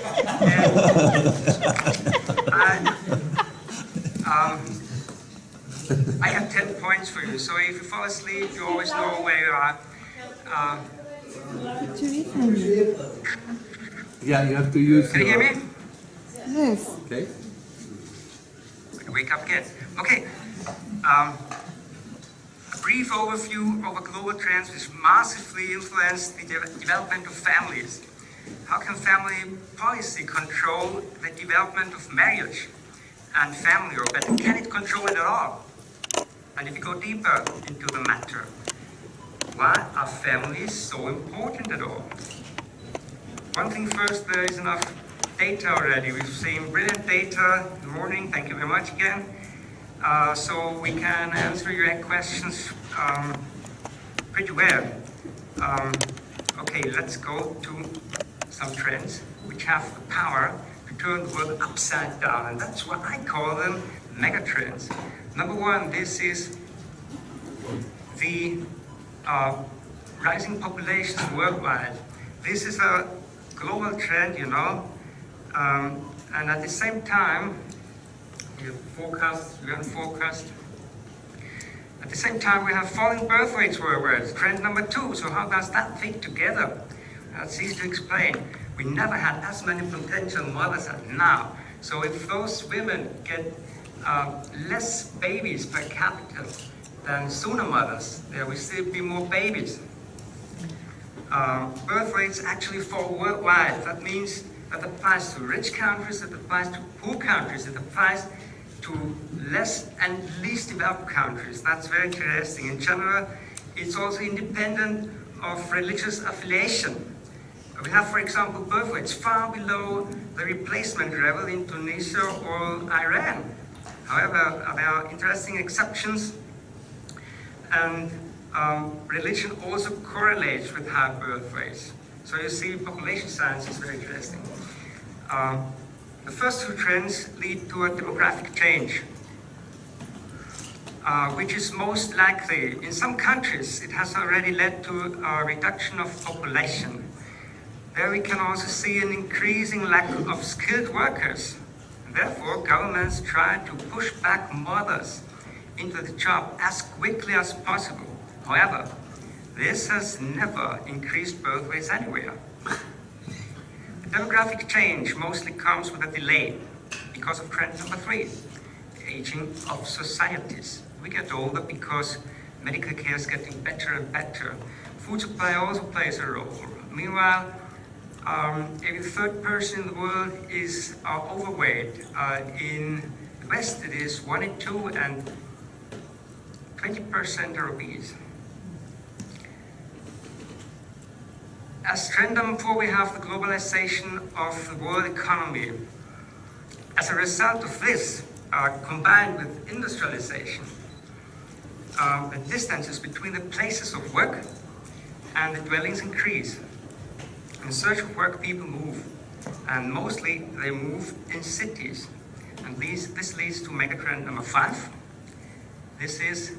I have 10 points for you. So if you fall asleep, you always know where you are. Yeah, you have to use. Can you hear me? Yes. Okay. Wake up again. Okay. A brief overview of a global trends which massively influence the development of families. How can family policy control the development of marriage and family, or better, can it control it at all? And if you go deeper into the matter, why are families so important at all? One thing first, there is enough data already. We've seen brilliant data in the morning. Thank you very much again. So we can answer your questions pretty well. Okay, let's go to some trends which have the power to turn the world upside down, and that's what I call them megatrends. Number one, this is the rising populations worldwide. This is a global trend, you know, and at the same time, we have forecast. At the same time, we have falling birth rates worldwide. Trend number two. So how does that fit together? That's easy to explain. We never had as many potential mothers as now. So if those women get less babies per capita than sooner mothers, there will still be more babies. Birth rates actually fall worldwide. That means that applies to rich countries, it applies to poor countries, it applies to less and least developed countries. That's very interesting. In general, it's also independent of religious affiliation. We have, for example, birth rates far below the replacement level in Tunisia or Iran. However, there are interesting exceptions, and religion also correlates with high birth rates. So you see, population science is very interesting. The first two trends lead to a demographic change, which is most likely. In some countries, it has already led to a reduction of population. There we can also see an increasing lack of skilled workers. Therefore, governments try to push back mothers into the job as quickly as possible. However, this has never increased birth rates anywhere. The demographic change mostly comes with a delay because of trend number three, the aging of societies. We get older because medical care is getting better and better. Food supply also plays a role. Meanwhile, every third person in the world is overweight. In the West, it is 1 in 2, and 20% are obese. As trend number 4, we have the globalization of the world economy. As a result of this, combined with industrialization, the distances between the places of work and the dwellings increase. In search of work, people move, and mostly they move in cities. And this leads to megatrend number 5. This is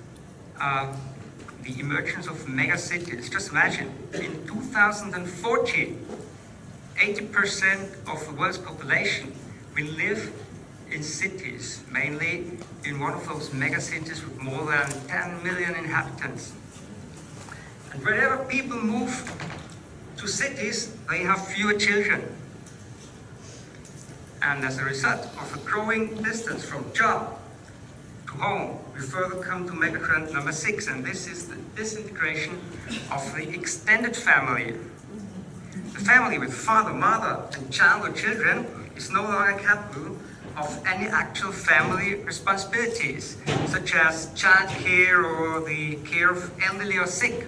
the emergence of megacities. Just imagine, in 2040, 80% of the world's population will live in cities, mainly in one of those megacities with more than 10 million inhabitants. And wherever people move to cities, they have fewer children. And as a result of a growing distance from job to home, we further come to megatrend number 6, and this is the disintegration of the extended family. The family with father, mother, and child or children is no longer capable of any actual family responsibilities, such as child care or the care of elderly or sick.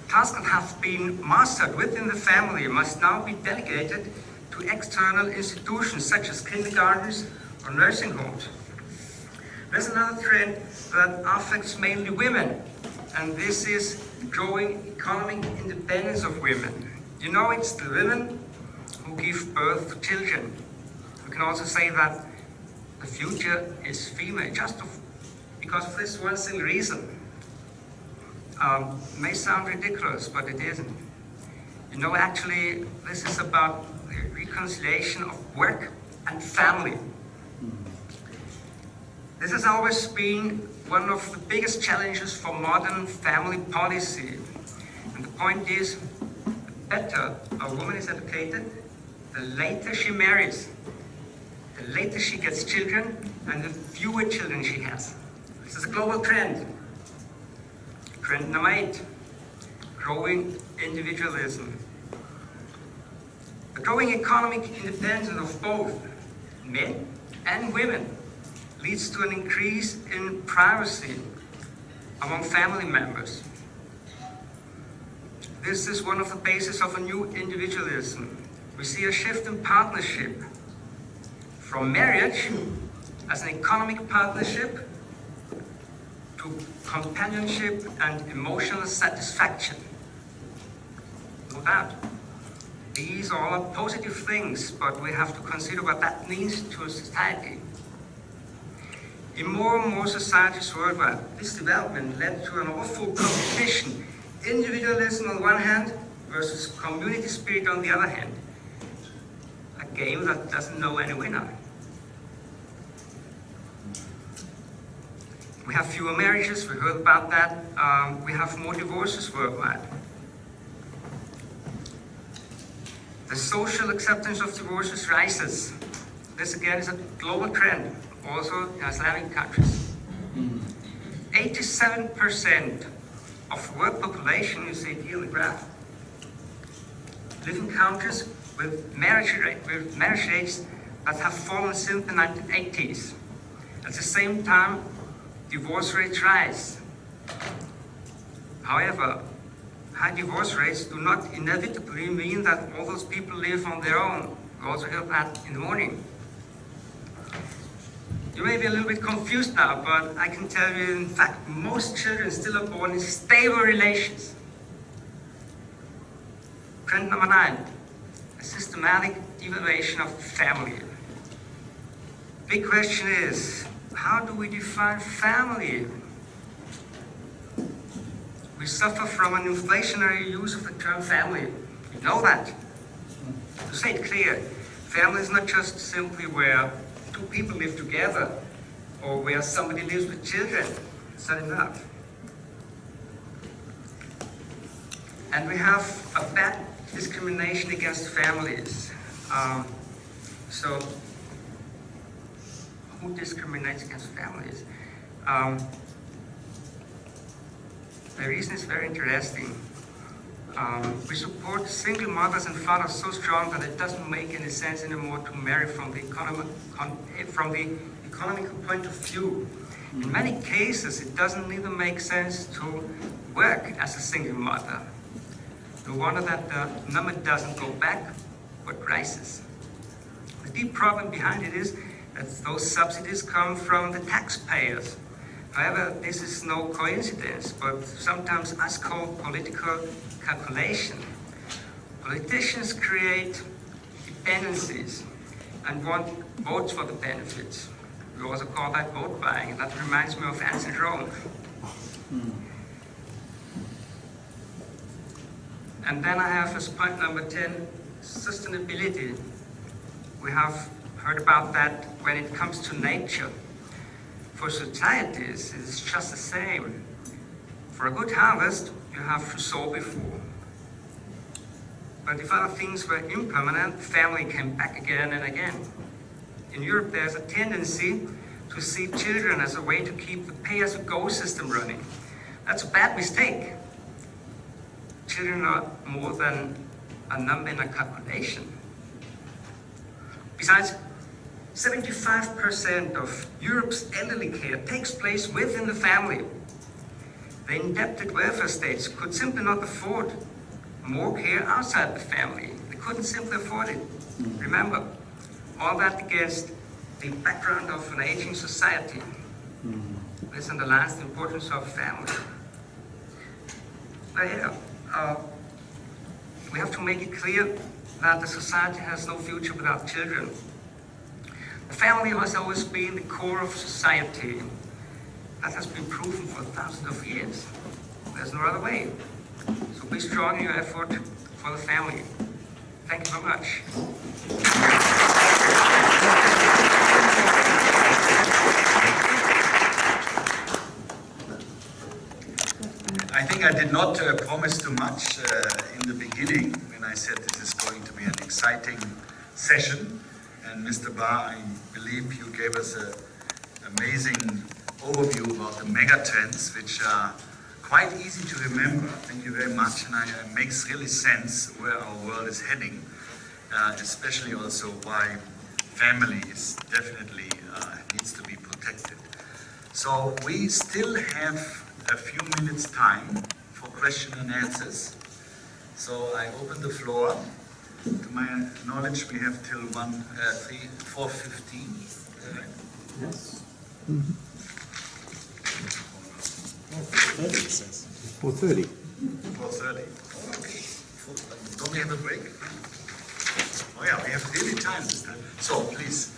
Tasks that have been mastered within the family must now be delegated to external institutions such as kindergartens or nursing homes. There's another trend that affects mainly women, and this is growing economic independence of women. You know, it's the women who give birth to children. We can also say that the future is female, because of this one single reason. May sound ridiculous, but it isn't. You know, actually, this is about the reconciliation of work and family. This has always been one of the biggest challenges for modern family policy. And the point is, the better a woman is educated, the later she marries, the later she gets children, and the fewer children she has. This is a global trend. Trend number 8, growing individualism. The growing economic independence of both men and women leads to an increase in privacy among family members. This is one of the bases of a new individualism. We see a shift in partnership from marriage as an economic partnership to companionship and emotional satisfaction. No doubt. These are all positive things, but we have to consider what that means to a society. In more and more societies worldwide, this development led to an awful competition. Individualism on one hand versus community spirit on the other hand. A game that doesn't know any winner. We have fewer marriages, we heard about that. We have more divorces worldwide. The social acceptance of divorces rises. This again is a global trend, also in Islamic countries. 87% of world population, you see here in the graph, live in countries with marriage rates that have fallen since the 1980s. At the same time, divorce rates rise. However, high divorce rates do not inevitably mean that all those people live on their own. We also heard that in the morning. You may be a little bit confused now, but I can tell you, in fact, most children still are born in stable relations. Trend number 9, a systematic devaluation of family. Big question is, how do we define family? We suffer from an inflationary use of the term family. You know that. To say it clear, family is not just simply where two people live together or where somebody lives with children. It's not enough. And we have a bad discrimination against families. So, who discriminates against families? The reason is very interesting. We support single mothers and fathers so strong that it doesn't make any sense anymore to marry from the economical point of view. In many cases, it doesn't even make sense to work as a single mother. No wonder that the number doesn't go back, but rises. The deep problem behind it is that those subsidies come from the taxpayers. However, this is no coincidence, but sometimes us called political calculation. Politicians create dependencies and want votes for the benefits. We also call that vote buying, and that reminds me of ancient Rome. And then I have as point number 10, sustainability. We have heard about that when it comes to nature. For societies, it's just the same. For a good harvest, you have to sow before. But if other things were impermanent, family came back again and again. In Europe, there's a tendency to see children as a way to keep the pay-as-you-go system running. That's a bad mistake. Children are more than a number in a calculation. Besides, 75% of Europe's elderly care takes place within the family. The indebted welfare states could simply not afford more care outside the family. They couldn't simply afford it. Remember, all that against the background of an aging society. This underlines the importance of family. But yeah, we have to make it clear that the society has no future without children. The family has always been the core of society. That has been proven for thousands of years. There's no other way. So be strong in your effort for the family. Thank you very much. I think I did not promise too much in the beginning when I said this is going to be an exciting session. And Mr. Baar, I believe you gave us an amazing overview about the mega trends, which are quite easy to remember. Thank you very much. And it makes really sense where our world is heading, especially also why family is definitely needs to be protected. So we still have a few minutes time for question and answers. So I open the floor. To my knowledge, we have till 4:15. Yes. 4:30. 4:30. Okay. Don't we have a break? Oh yeah, we have really time this time. So please,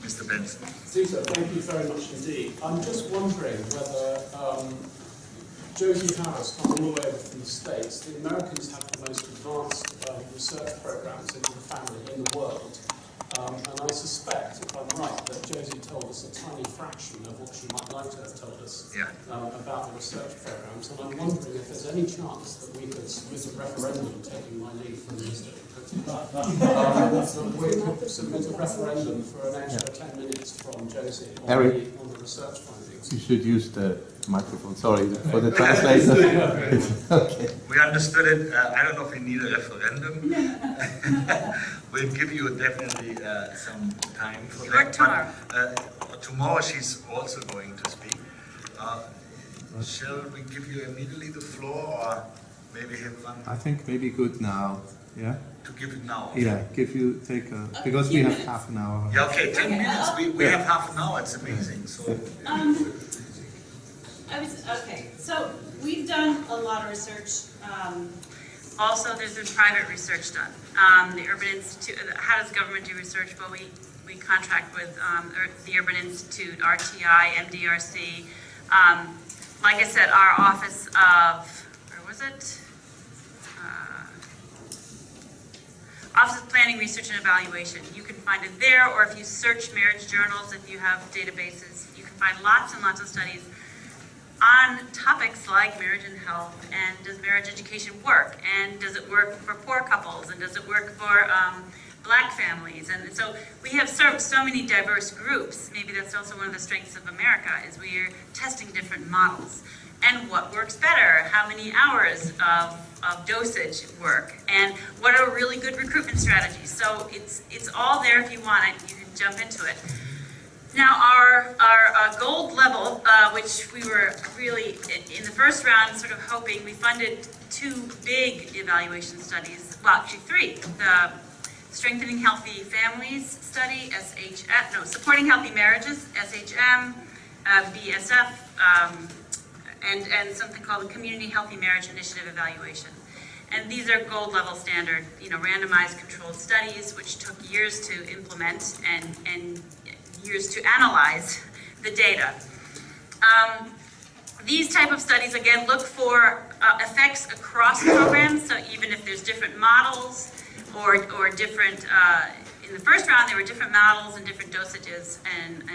Mr. Benson. Dieter, thank you very much indeed. I'm just wondering whether Josie Harris comes all the way over from the States. The Americans have the most advanced research programs into the family in the world. And I suspect, if I'm right, that Josie told us a tiny fraction of what she might like to have told us about the research programs. And I'm wondering if there's any chance that we could submit a referendum, taking my lead from Mr. we could submit a referendum for an extra 10 minutes from Josie on the research findings. You should use the microphone, sorry, for the translator. Okay. We understood it. I don't know if we need a referendum. We'll give you definitely some time for that. But tomorrow she's also going to speak. Shall we give you immediately the floor, or maybe have one? I think maybe good now, yeah? To give it now? Yeah, take a, because we have half an hour. Yeah, okay, 10 minutes. We have half an hour, it's amazing. So. So we've done a lot of research. Also, there's been private research done. The Urban Institute, how does government do research? Well, we contract with the Urban Institute, RTI, MDRC. Like I said, our office of, where was it? Office of Planning, Research and Evaluation. You can find it there, or if you search marriage journals, if you have databases, you can find lots and lots of studies on topics like marriage and health, and does marriage education work, and does it work for poor couples, and does it work for black families. And so we have served so many diverse groups. Maybe that's also one of the strengths of America, is we are testing different models. And what works better, how many hours of dosage work, and what are really good recruitment strategies. So it's all there if you want it, you can jump into it. Now our gold level, which we were really, in the first round, sort of hoping, we funded 2 big evaluation studies, well actually 3. The Strengthening Healthy Families study, Supporting Healthy Marriages, SHM, BSF, and something called the Community Healthy Marriage Initiative Evaluation. And these are gold level standard, randomized controlled studies, which took years to implement and years to analyze the data. These type of studies, again, look for effects across programs, so even if there's different models or different, in the first round there were different models and different dosages, and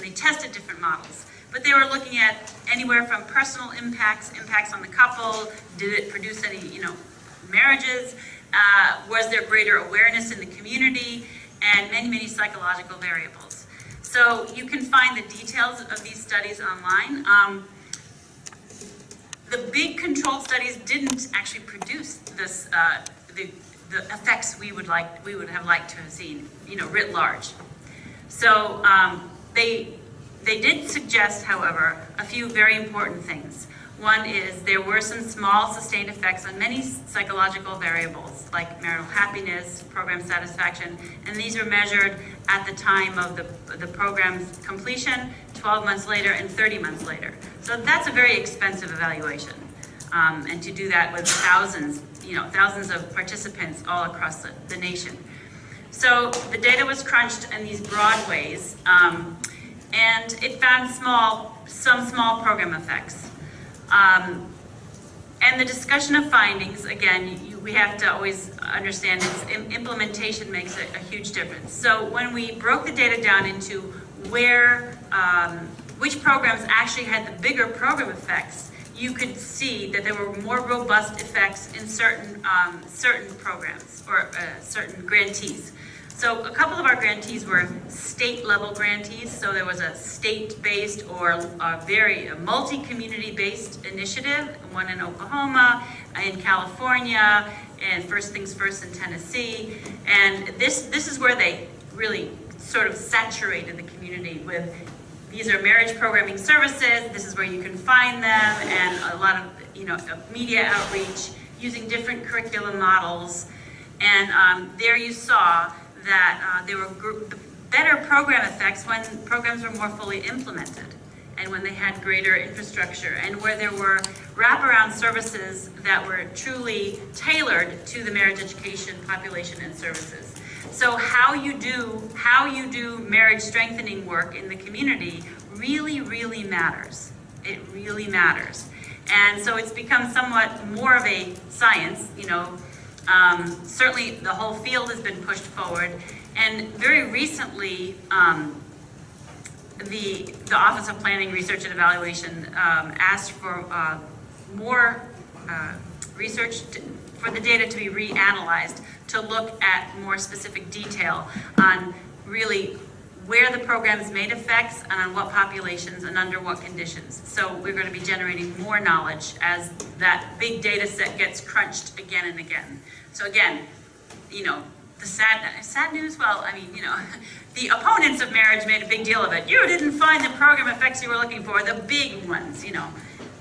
they tested different models. But they were looking at anywhere from personal impacts on the couple, did it produce any, marriages, was there greater awareness in the community, and many, many psychological variables. So you can find the details of these studies online. The big controlled studies didn't actually produce this, the effects we would have liked to have seen, writ large. So they did suggest, however, a few very important things. One is there were some small sustained effects on many psychological variables, like marital happiness, program satisfaction, and these were measured at the time of the program's completion, 12 months later and 30 months later. So that's a very expensive evaluation. And to do that with thousands of participants all across the nation. So the data was crunched in these broad ways, and it found some small program effects. And the discussion of findings, again, we have to always understand implementation makes a huge difference. So when we broke the data down into which programs actually had the bigger program effects, you could see that there were more robust effects in certain programs or certain grantees. So a couple of our grantees were state-level grantees, so there was a state-based or a multi-community-based initiative, one in Oklahoma, in California, and First Things First in Tennessee. And this is where they really sort of saturated the community with, these are marriage programming services, this is where you can find them, and a lot of media outreach using different curriculum models. And there you saw that there were better program effects when programs were more fully implemented and when they had greater infrastructure and where there were wraparound services that were truly tailored to the marriage education population and services. So how you do marriage strengthening work in the community really, really matters. It really matters. And so it's become somewhat more of a science, certainly the whole field has been pushed forward, and very recently the Office of Planning, Research and Evaluation asked for more research for the data to be reanalyzed to look at more specific detail on really where the programs made effects and on what populations and under what conditions. So we're going to be generating more knowledge as that big data set gets crunched again and again. So again, the sad news, well, the opponents of marriage made a big deal of it. You didn't find the program effects you were looking for, the big ones,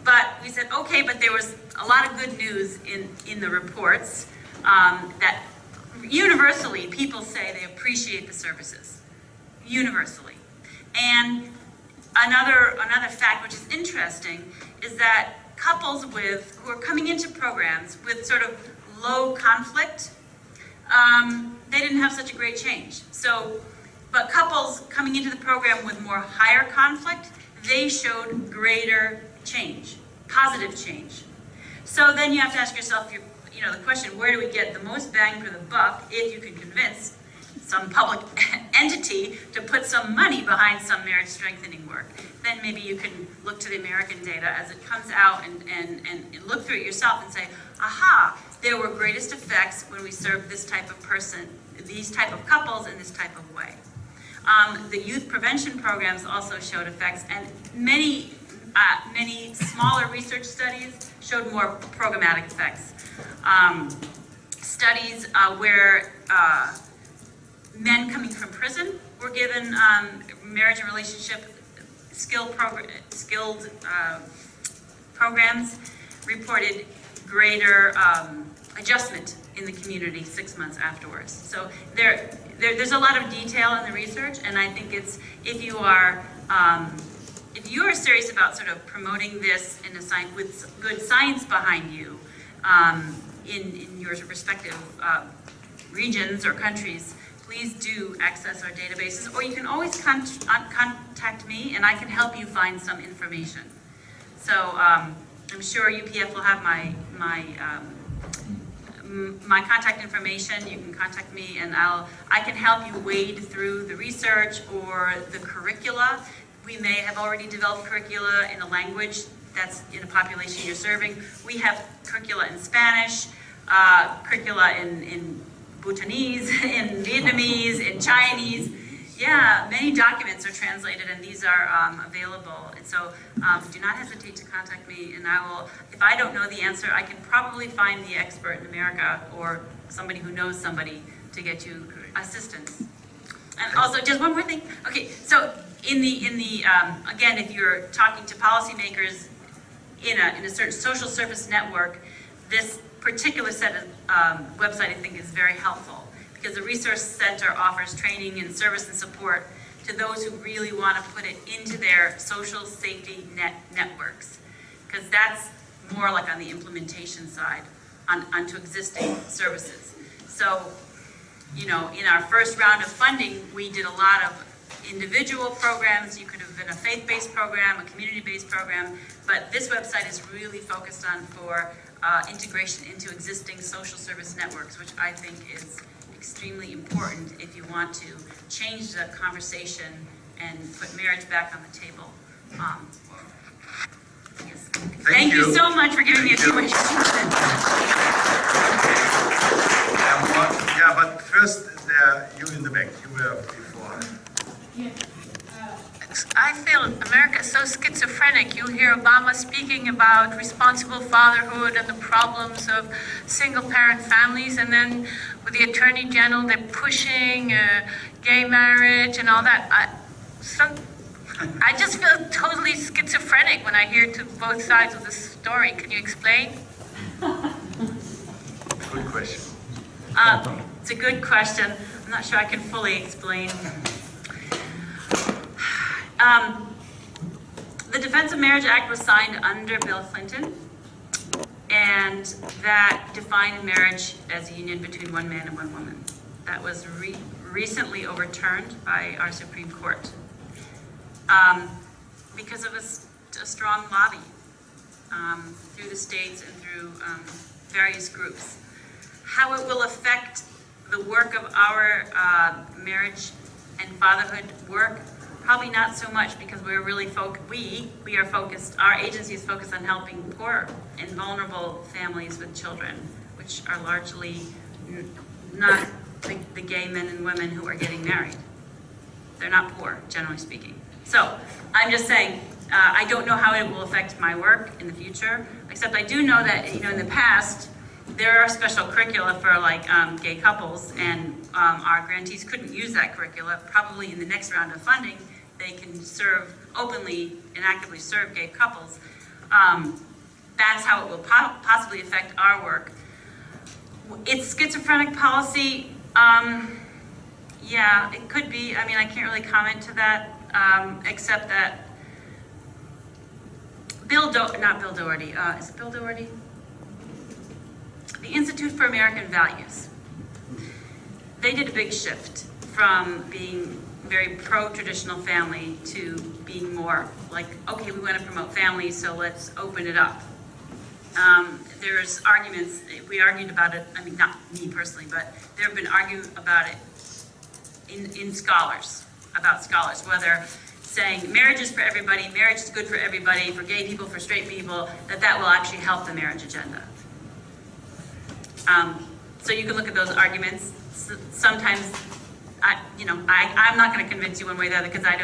But we said, okay, but there was a lot of good news in the reports that universally people say they appreciate the services. Universally. And another fact which is interesting is that couples who are coming into programs with sort of low conflict, they didn't have such a great change. But couples coming into the program with more higher conflict, they showed greater change, positive change. So then you have to ask yourself, the question, where do we get the most bang for the buck if you can convince some public entity to put some money behind some marriage strengthening work? Then maybe you can look to the American data as it comes out and look through it yourself and say, aha, there were greatest effects when we served this type of person, these type of couples in this type of way. The youth prevention programs also showed effects, and many smaller research studies showed more programmatic effects. Studies where men coming from prison were given marriage and relationship skilled programs reported greater adjustment in the community 6 months afterwards. So there's a lot of detail in the research, and I think it's if you are serious about sort of promoting this in a science with good science behind you in your respective regions or countries, please do access our databases, or you can always contact me and I can help you find some information. So I'm sure UPF will have my contact information. You can contact me and I can help you wade through the research or the curricula. We may have already developed curricula in a language that's in a population you're serving. We have curricula in Spanish, curricula in Bhutanese, in Vietnamese, in Chinese. Yeah, many documents are translated and these are available. And so do not hesitate to contact me, and I will, if I don't know the answer, I can probably find the expert in America or somebody who knows somebody to get you assistance. And also, just one more thing. Okay, so in the again, if you're talking to policymakers in a certain social service network, this particular set of website I think is very helpful, because the Resource Center offers training and service and support to those who really want to put it into their social safety networks, because that's more like on the implementation side onto existing services. So you know, in our first round of funding, we did a lot of individual programs. You could have been a faith-based program, a community-based program, but this website is really focused on for integration into existing social service networks, which I think is extremely important if you want to change the conversation and put marriage back on the table. Yes. Thank you so much for giving me a few minutes. Yeah, but first, you in the back. You were before. Yeah. I feel America is so schizophrenic. You hear Obama speaking about responsible fatherhood and the problems of single-parent families, and then with the Attorney General, they're pushing gay marriage and all that. I just feel totally schizophrenic when I hear to both sides of the story. Can you explain? Good question. It's a good question. I'm not sure I can fully explain. The Defense of Marriage Act was signed under Bill Clinton, and that defined marriage as a union between one man and one woman. That was recently overturned by our Supreme Court because of a strong lobby through the states and through various groups. How it will affect the work of our marriage and fatherhood work, probably not so much, because we're really we are focused, our agency is focused on helping poor and vulnerable families with children, which are largely not the gay men and women who are getting married. They're not poor, generally speaking. So I'm just saying, I don't know how it will affect my work in the future, except I do know that, you know, in the past, there are special curricula for like gay couples, and our grantees couldn't use that curricula. Probably in the next round of funding, they can serve openly and actively serve gay couples. That's how it will possibly affect our work. It's schizophrenic policy. Yeah, it could be. I mean, I can't really comment to that, except that not Bill Doherty, is it Bill Doherty? The Institute for American Values. They did a big shift from being very pro-traditional family to being more like, okay, we want to promote families, so let's open it up. There's arguments, we argued about it, I mean, not me personally, but there have been arguments about it in scholars, whether saying marriage is for everybody, marriage is good for everybody, for gay people, for straight people, that will actually help the marriage agenda. So you can look at those arguments. Sometimes, I'm not going to convince you one way or the other, because I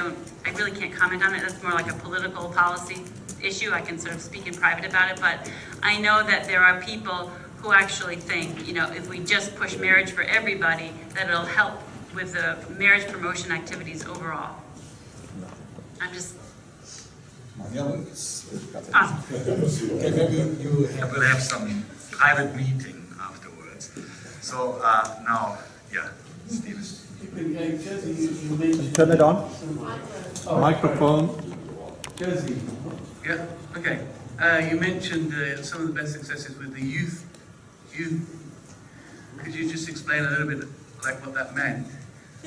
really can't comment on it. That's more like a political policy issue. I can sort of speak in private about it, but I know that there are people who actually think, if we just push marriage for everybody, that it'll help with the marriage promotion activities overall. I'm just... Okay, maybe you We'll have some private meeting afterwards. So now, yeah, Steven. Turn it on. Microphone. Josie. Yeah, okay. You mentioned some of the best successes with the youth. Could you just explain a little bit like what that meant?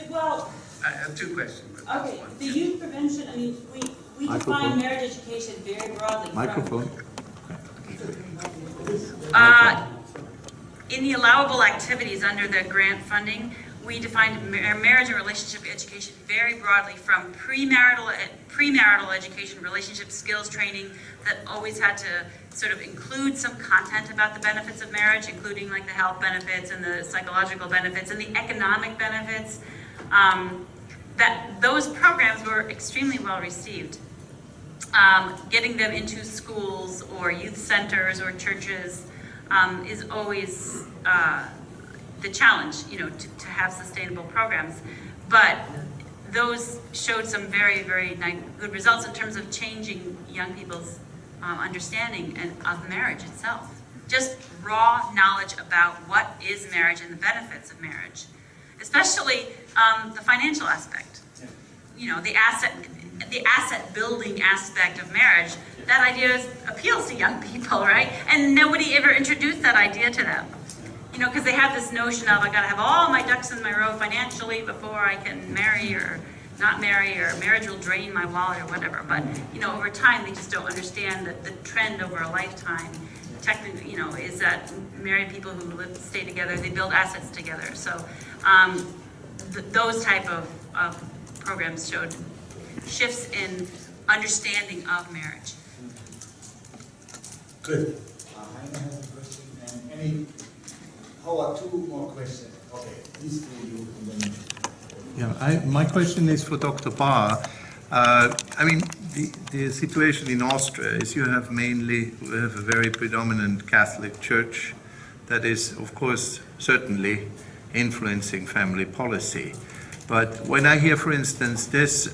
Well, I have two questions. okay, the youth prevention, I mean, we define marriage education very broadly. Microphone. In the allowable activities under the grant funding, we defined marriage and relationship education very broadly, from premarital education, relationship skills training that always had to sort of include some content about the benefits of marriage, including like the health benefits and the psychological benefits and the economic benefits. That those programs were extremely well received. Getting them into schools or youth centers or churches is always the challenge, to have sustainable programs. But those showed some very, very good results in terms of changing young people's understanding of marriage itself. Just raw knowledge about what is marriage and the benefits of marriage, especially the financial aspect. The asset building aspect of marriage. That idea appeals to young people, right? And nobody ever introduced that idea to them. you know, because they have this notion of I got to have all my ducks in my row financially before I can marry or not marry, or marriage will drain my wallet or whatever. But, you know, over time they just don't understand that the trend over a lifetime, technically, you know, is that married people who stay together, they build assets together. So those type of programs showed shifts in understanding of marriage. Good. I have a question. And any, Hauer, 2 more questions. Okay, these 2 you, and then. Yeah, my question is for Dr. Baar. I mean, the situation in Austria is we have a very predominant Catholic church that is, of course, certainly influencing family policy. But when I hear, for instance, this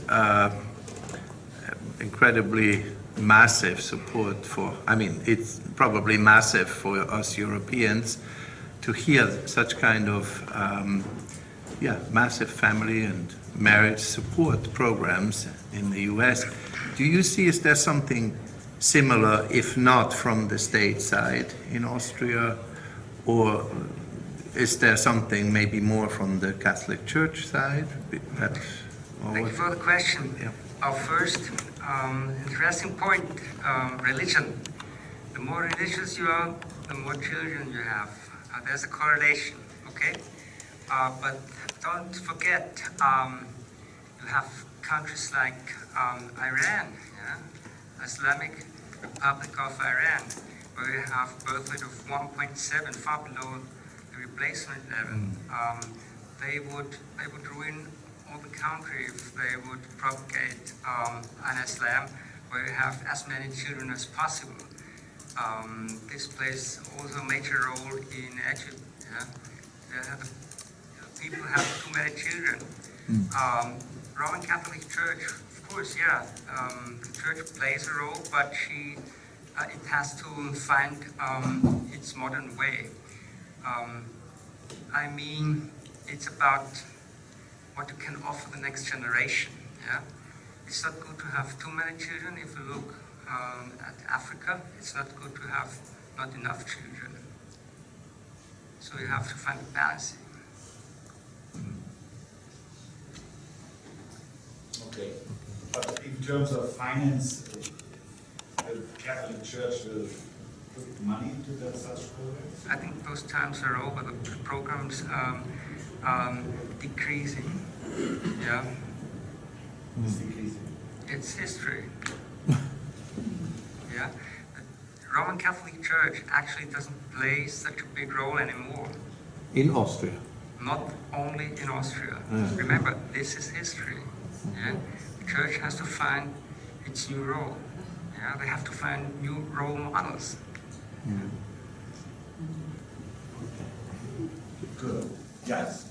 incredibly massive support for, I mean, it's probably massive for us Europeans to hear such kind of massive family and marriage support programs in the US. Do you see, is there something similar, if not from the state side in Austria, or is there something maybe more from the Catholic Church side? Thank you for the question. Yeah. First, interesting point, religion. The more religious you are, the more children you have. There's a correlation, okay? But don't forget, you have countries like Iran, Islamic Republic of Iran, where we have birth rate of 1.7, far below the replacement level. They would ruin all the country if they would propagate an Islam where you have as many children as possible. This plays also a major role in Egypt. People have too many children. Roman Catholic Church, of course, the church plays a role, but it has to find its modern way. I mean, it's about what you can offer the next generation. Yeah, it's not good to have too many children. If you look at Africa, it's not good to have not enough children. So you have to find a balance. Okay, but in terms of finance, the Catholic Church will put money into that such programs? I think those times are over. The programs decreasing. Yeah. It's decreasing. It's history. Yeah. The Roman Catholic Church actually doesn't play such a big role anymore. In Austria? Not only in Austria. Remember, this is history. Yeah? The church has to find its new role. Yeah? They have to find new role models. Good. Yes.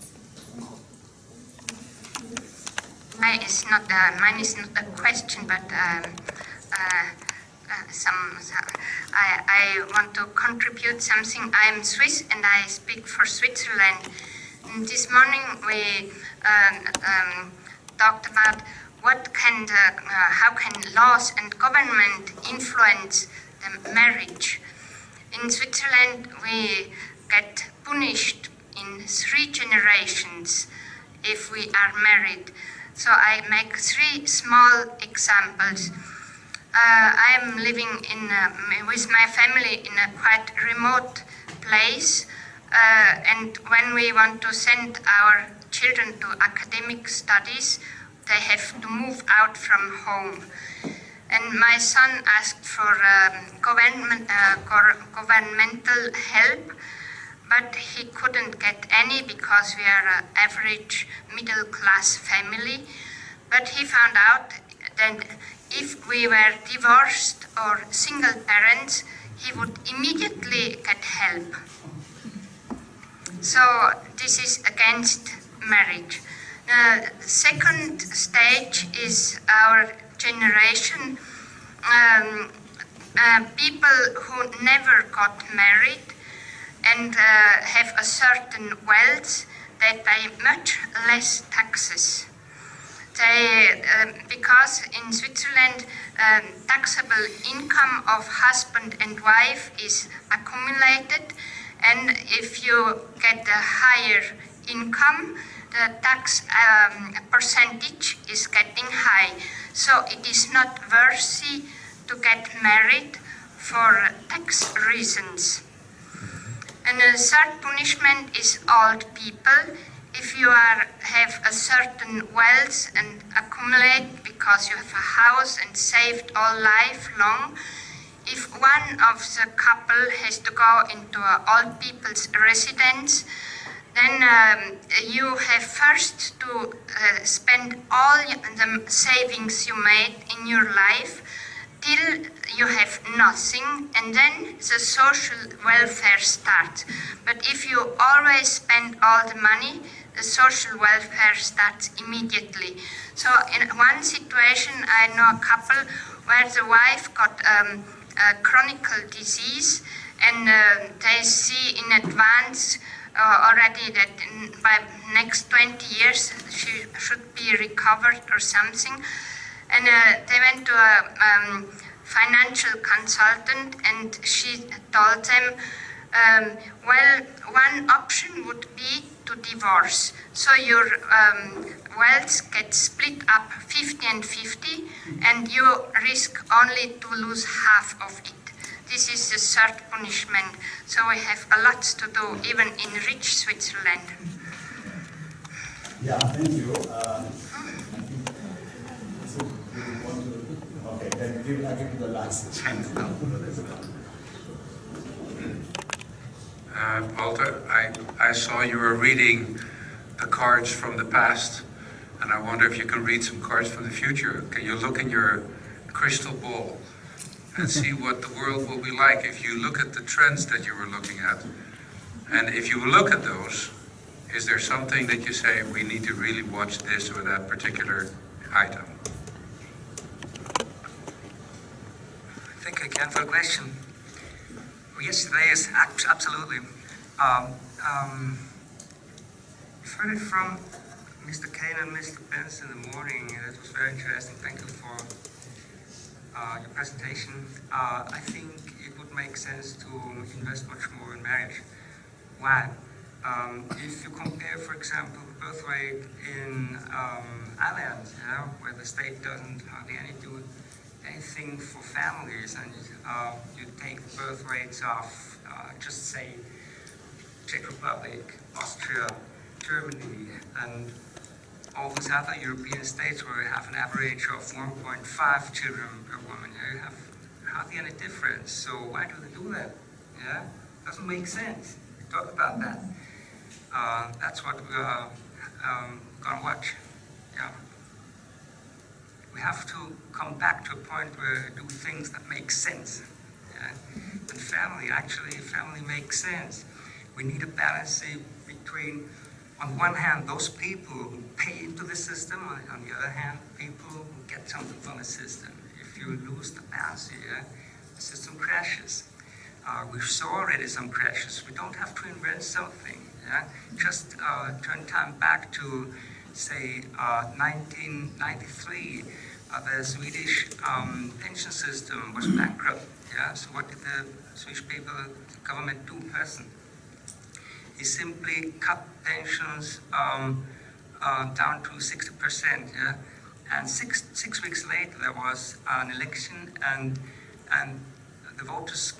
Mine is not a question, but I want to contribute something. I am Swiss and I speak for Switzerland. And this morning we talked about how can laws and government influence the marriage. In Switzerland we get punished in 3 generations if we are married. So I make 3 small examples. I am living with my family in a quite remote place, and when we want to send our children to academic studies, they have to move out from home. And my son asked for governmental help, but he couldn't get any because we are an average middle-class family. But he found out that if we were divorced or single parents, he would immediately get help. So this is against marriage. The second stage is our generation, people who never got married and have a certain wealth, they pay much less taxes. Because in Switzerland, taxable income of husband and wife is accumulated, And if you get a higher income, the tax percentage is getting high. So it is not worthy to get married for tax reasons. And the third punishment is old people. If you have a certain wealth and accumulate because you have a house and saved all life long, if one of the couple has to go into an old people's residence, then you have first to spend all the savings you made in your life till you have nothing, and then the social welfare starts. But if you always spend all the money, the social welfare starts immediately. So in one situation, I know a couple where the wife got a chronic disease, and they see in advance already that by next 20 years she should be recovered or something. And they went to a financial consultant, and she told them, well, one option would be to divorce. So your wealth gets split up 50 and 50, and you risk only to lose half of it. This is the third punishment. So we have a lot to do, even in rich Switzerland. Yeah, thank you. Okay, then I'll give you the last chance now. Walter, I saw you were reading the cards from the past, and I wonder if you can read some cards from the future. Can you look in your crystal ball and see what the world will be like if you look at the trends that you were looking at? And if you look at those, is there something that you say, we need to really watch this or that particular item? Thank you again for the question. Yesterday is absolutely. We've heard it from Mr. Kane and Mr. Benz in the morning. It was very interesting. Thank you for your presentation. I think it would make sense to invest much more in marriage. Why? If you compare, for example, the birth rate in Ireland, where the state doesn't hardly do anything for families, and you take the birth rates of, just say, Czech Republic, Austria, Germany, and all those other European states where we have an average of 1.5 children per woman, you have hardly any difference. So why do they do that? Yeah, doesn't make sense. We talk about that. That's what we're gonna watch. Yeah. We have to come back to a point where we do things that make sense. Yeah? And family makes sense. We need a balance between, on one hand, those people who pay into the system, on the other hand, people who get something from the system. If you lose the balance here, the system crashes. We saw already some crashes. We don't have to invent something. Yeah? Just turn time back to, say, 1993. The Swedish pension system was bankrupt. Yeah? So what did the Swedish government do? He simply cut pensions down to 60%. Yeah? And six weeks later there was an election, and the voters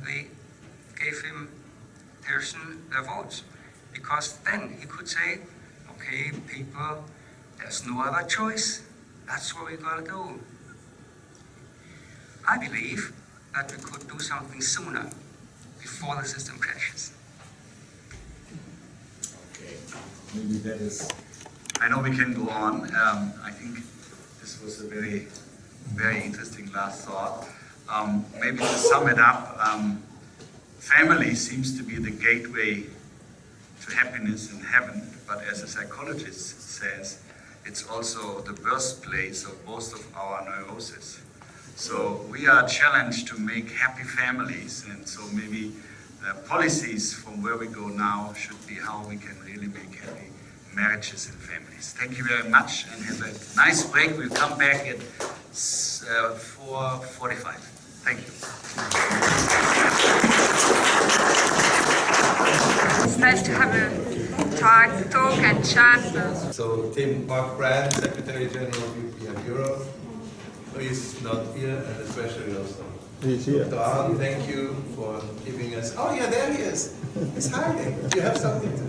they gave him their votes, because then he could say, okay, people, there's no other choice. That's what we gotta do. I believe that we could do something sooner, before the system crashes. Okay, maybe that is. I know we can go on. I think this was a very, very interesting last thought. Maybe to sum it up, family seems to be the gateway to happiness in heaven, but as a psychologist says, it's also the birthplace of most of our neuroses. So we are challenged to make happy families, and so maybe policies from where we go now should be how we can really make happy marriages and families. Thank you very much, and have a nice break. We'll come back at 4:45. Thank you. nice to have a talk and chat. So Tim Mark-Brand, Secretary General of UPF Europe, who is not here, and especially also He's here. Dr. Hauer, thank you for giving us. Oh yeah, there he is. He's hiding. You have something to